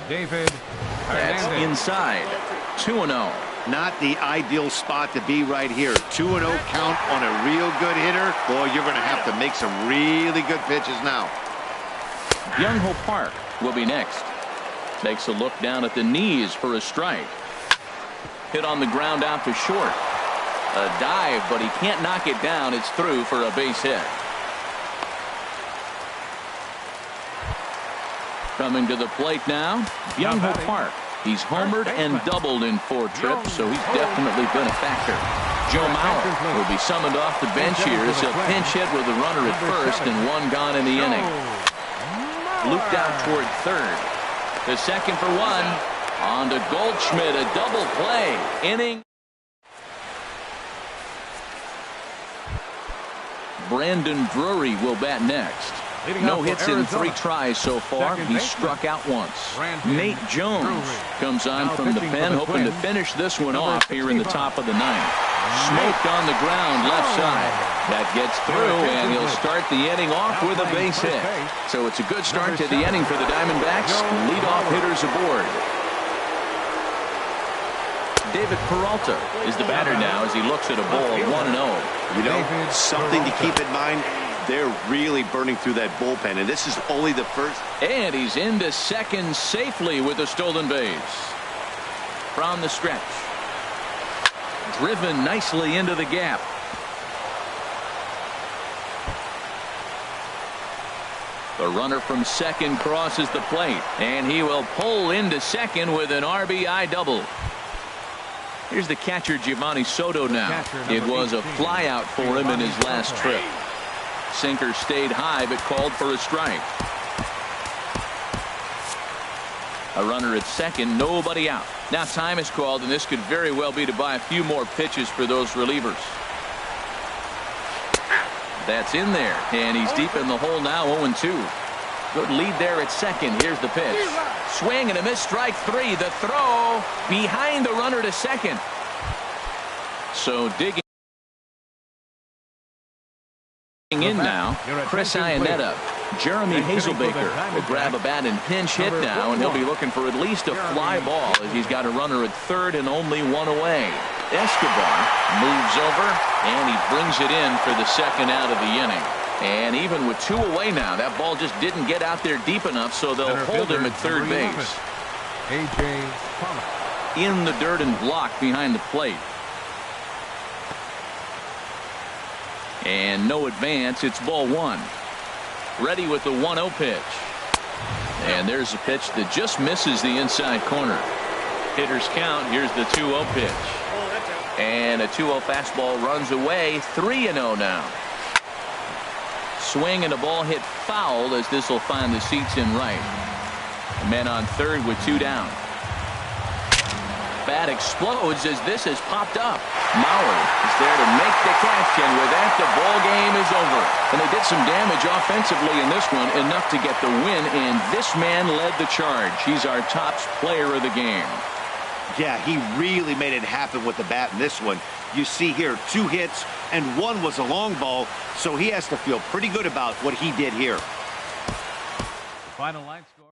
David Hernandez. That's inside. 2-0. Not the ideal spot to be right here. 2-0 count on a real good hitter. Boy, you're going to have to make some really good pitches now. Young-Ho Park will be next. Takes a look down at the knees for a strike. Hit on the ground out to short. A dive, but he can't knock it down. It's through for a base hit. Coming to the plate now, Byung-Ho Park. He's homered and doubled in 4 trips, so he's definitely been a factor. Joe Mauer will be summoned off the bench here as he'll pinch hit with a runner at first and 1 gone in the inning. Looped out toward third. The second for 1. On to Goldschmidt, a double play. Inning. Brandon Drury will bat next. No hits in 3 tries so far. He struck out once. Nate Jones comes on from the pen, hoping to finish this one off here in the top of the 9th. Smoked on the ground left side. That gets through, and he'll start the inning off with a base hit. So it's a good start to the inning for the Diamondbacks. Leadoff hitters aboard. David Peralta is the batter now as he looks at a ball 1-0. You know, something to keep in mind. They're really burning through that bullpen, and this is only the first. And he's into second safely with a stolen base. From the stretch. Driven nicely into the gap. The runner from second crosses the plate, and he will pull into second with an RBI double. Here's the catcher, Giovanni Soto now. It was a flyout for him in his last trip. Sinker stayed high but called for a strike. A runner at second, nobody out. Now time is called, and this could very well be to buy a few more pitches for those relievers. That's in there, and he's deep in the hole now, 0-2. Good lead there at second. Here's the pitch. Swing and a miss, strike 3. The throw behind the runner to second. So digging in now, Chris Iannetta. Jeremy Hazelbaker will grab a bat and pinch hit now, and he'll be looking for at least a fly ball as he's got a runner at third and only 1 away. Escobar moves over, and he brings it in for the second out of the inning. And even with 2 away now, that ball just didn't get out there deep enough, so they'll hold him at third base. In the dirt and blocked behind the plate. And no advance. It's ball 1. Ready with the 1-0 pitch. And there's a pitch that just misses the inside corner. Hitters count. Here's the 2-0 pitch. And a 2-0 fastball runs away. 3-0 now. Swing and a ball hit foul as this will find the seats in right. Men on third with 2 down. Bat explodes as this has popped up. Mauer is there to make the catch, and with that, the ball game is over. And they did some damage offensively in this one, enough to get the win, and this man led the charge. He's our top player of the game. Yeah, he really made it happen with the bat in this one. You see here 2 hits, and 1 was a long ball, so he has to feel pretty good about what he did here. Final line score.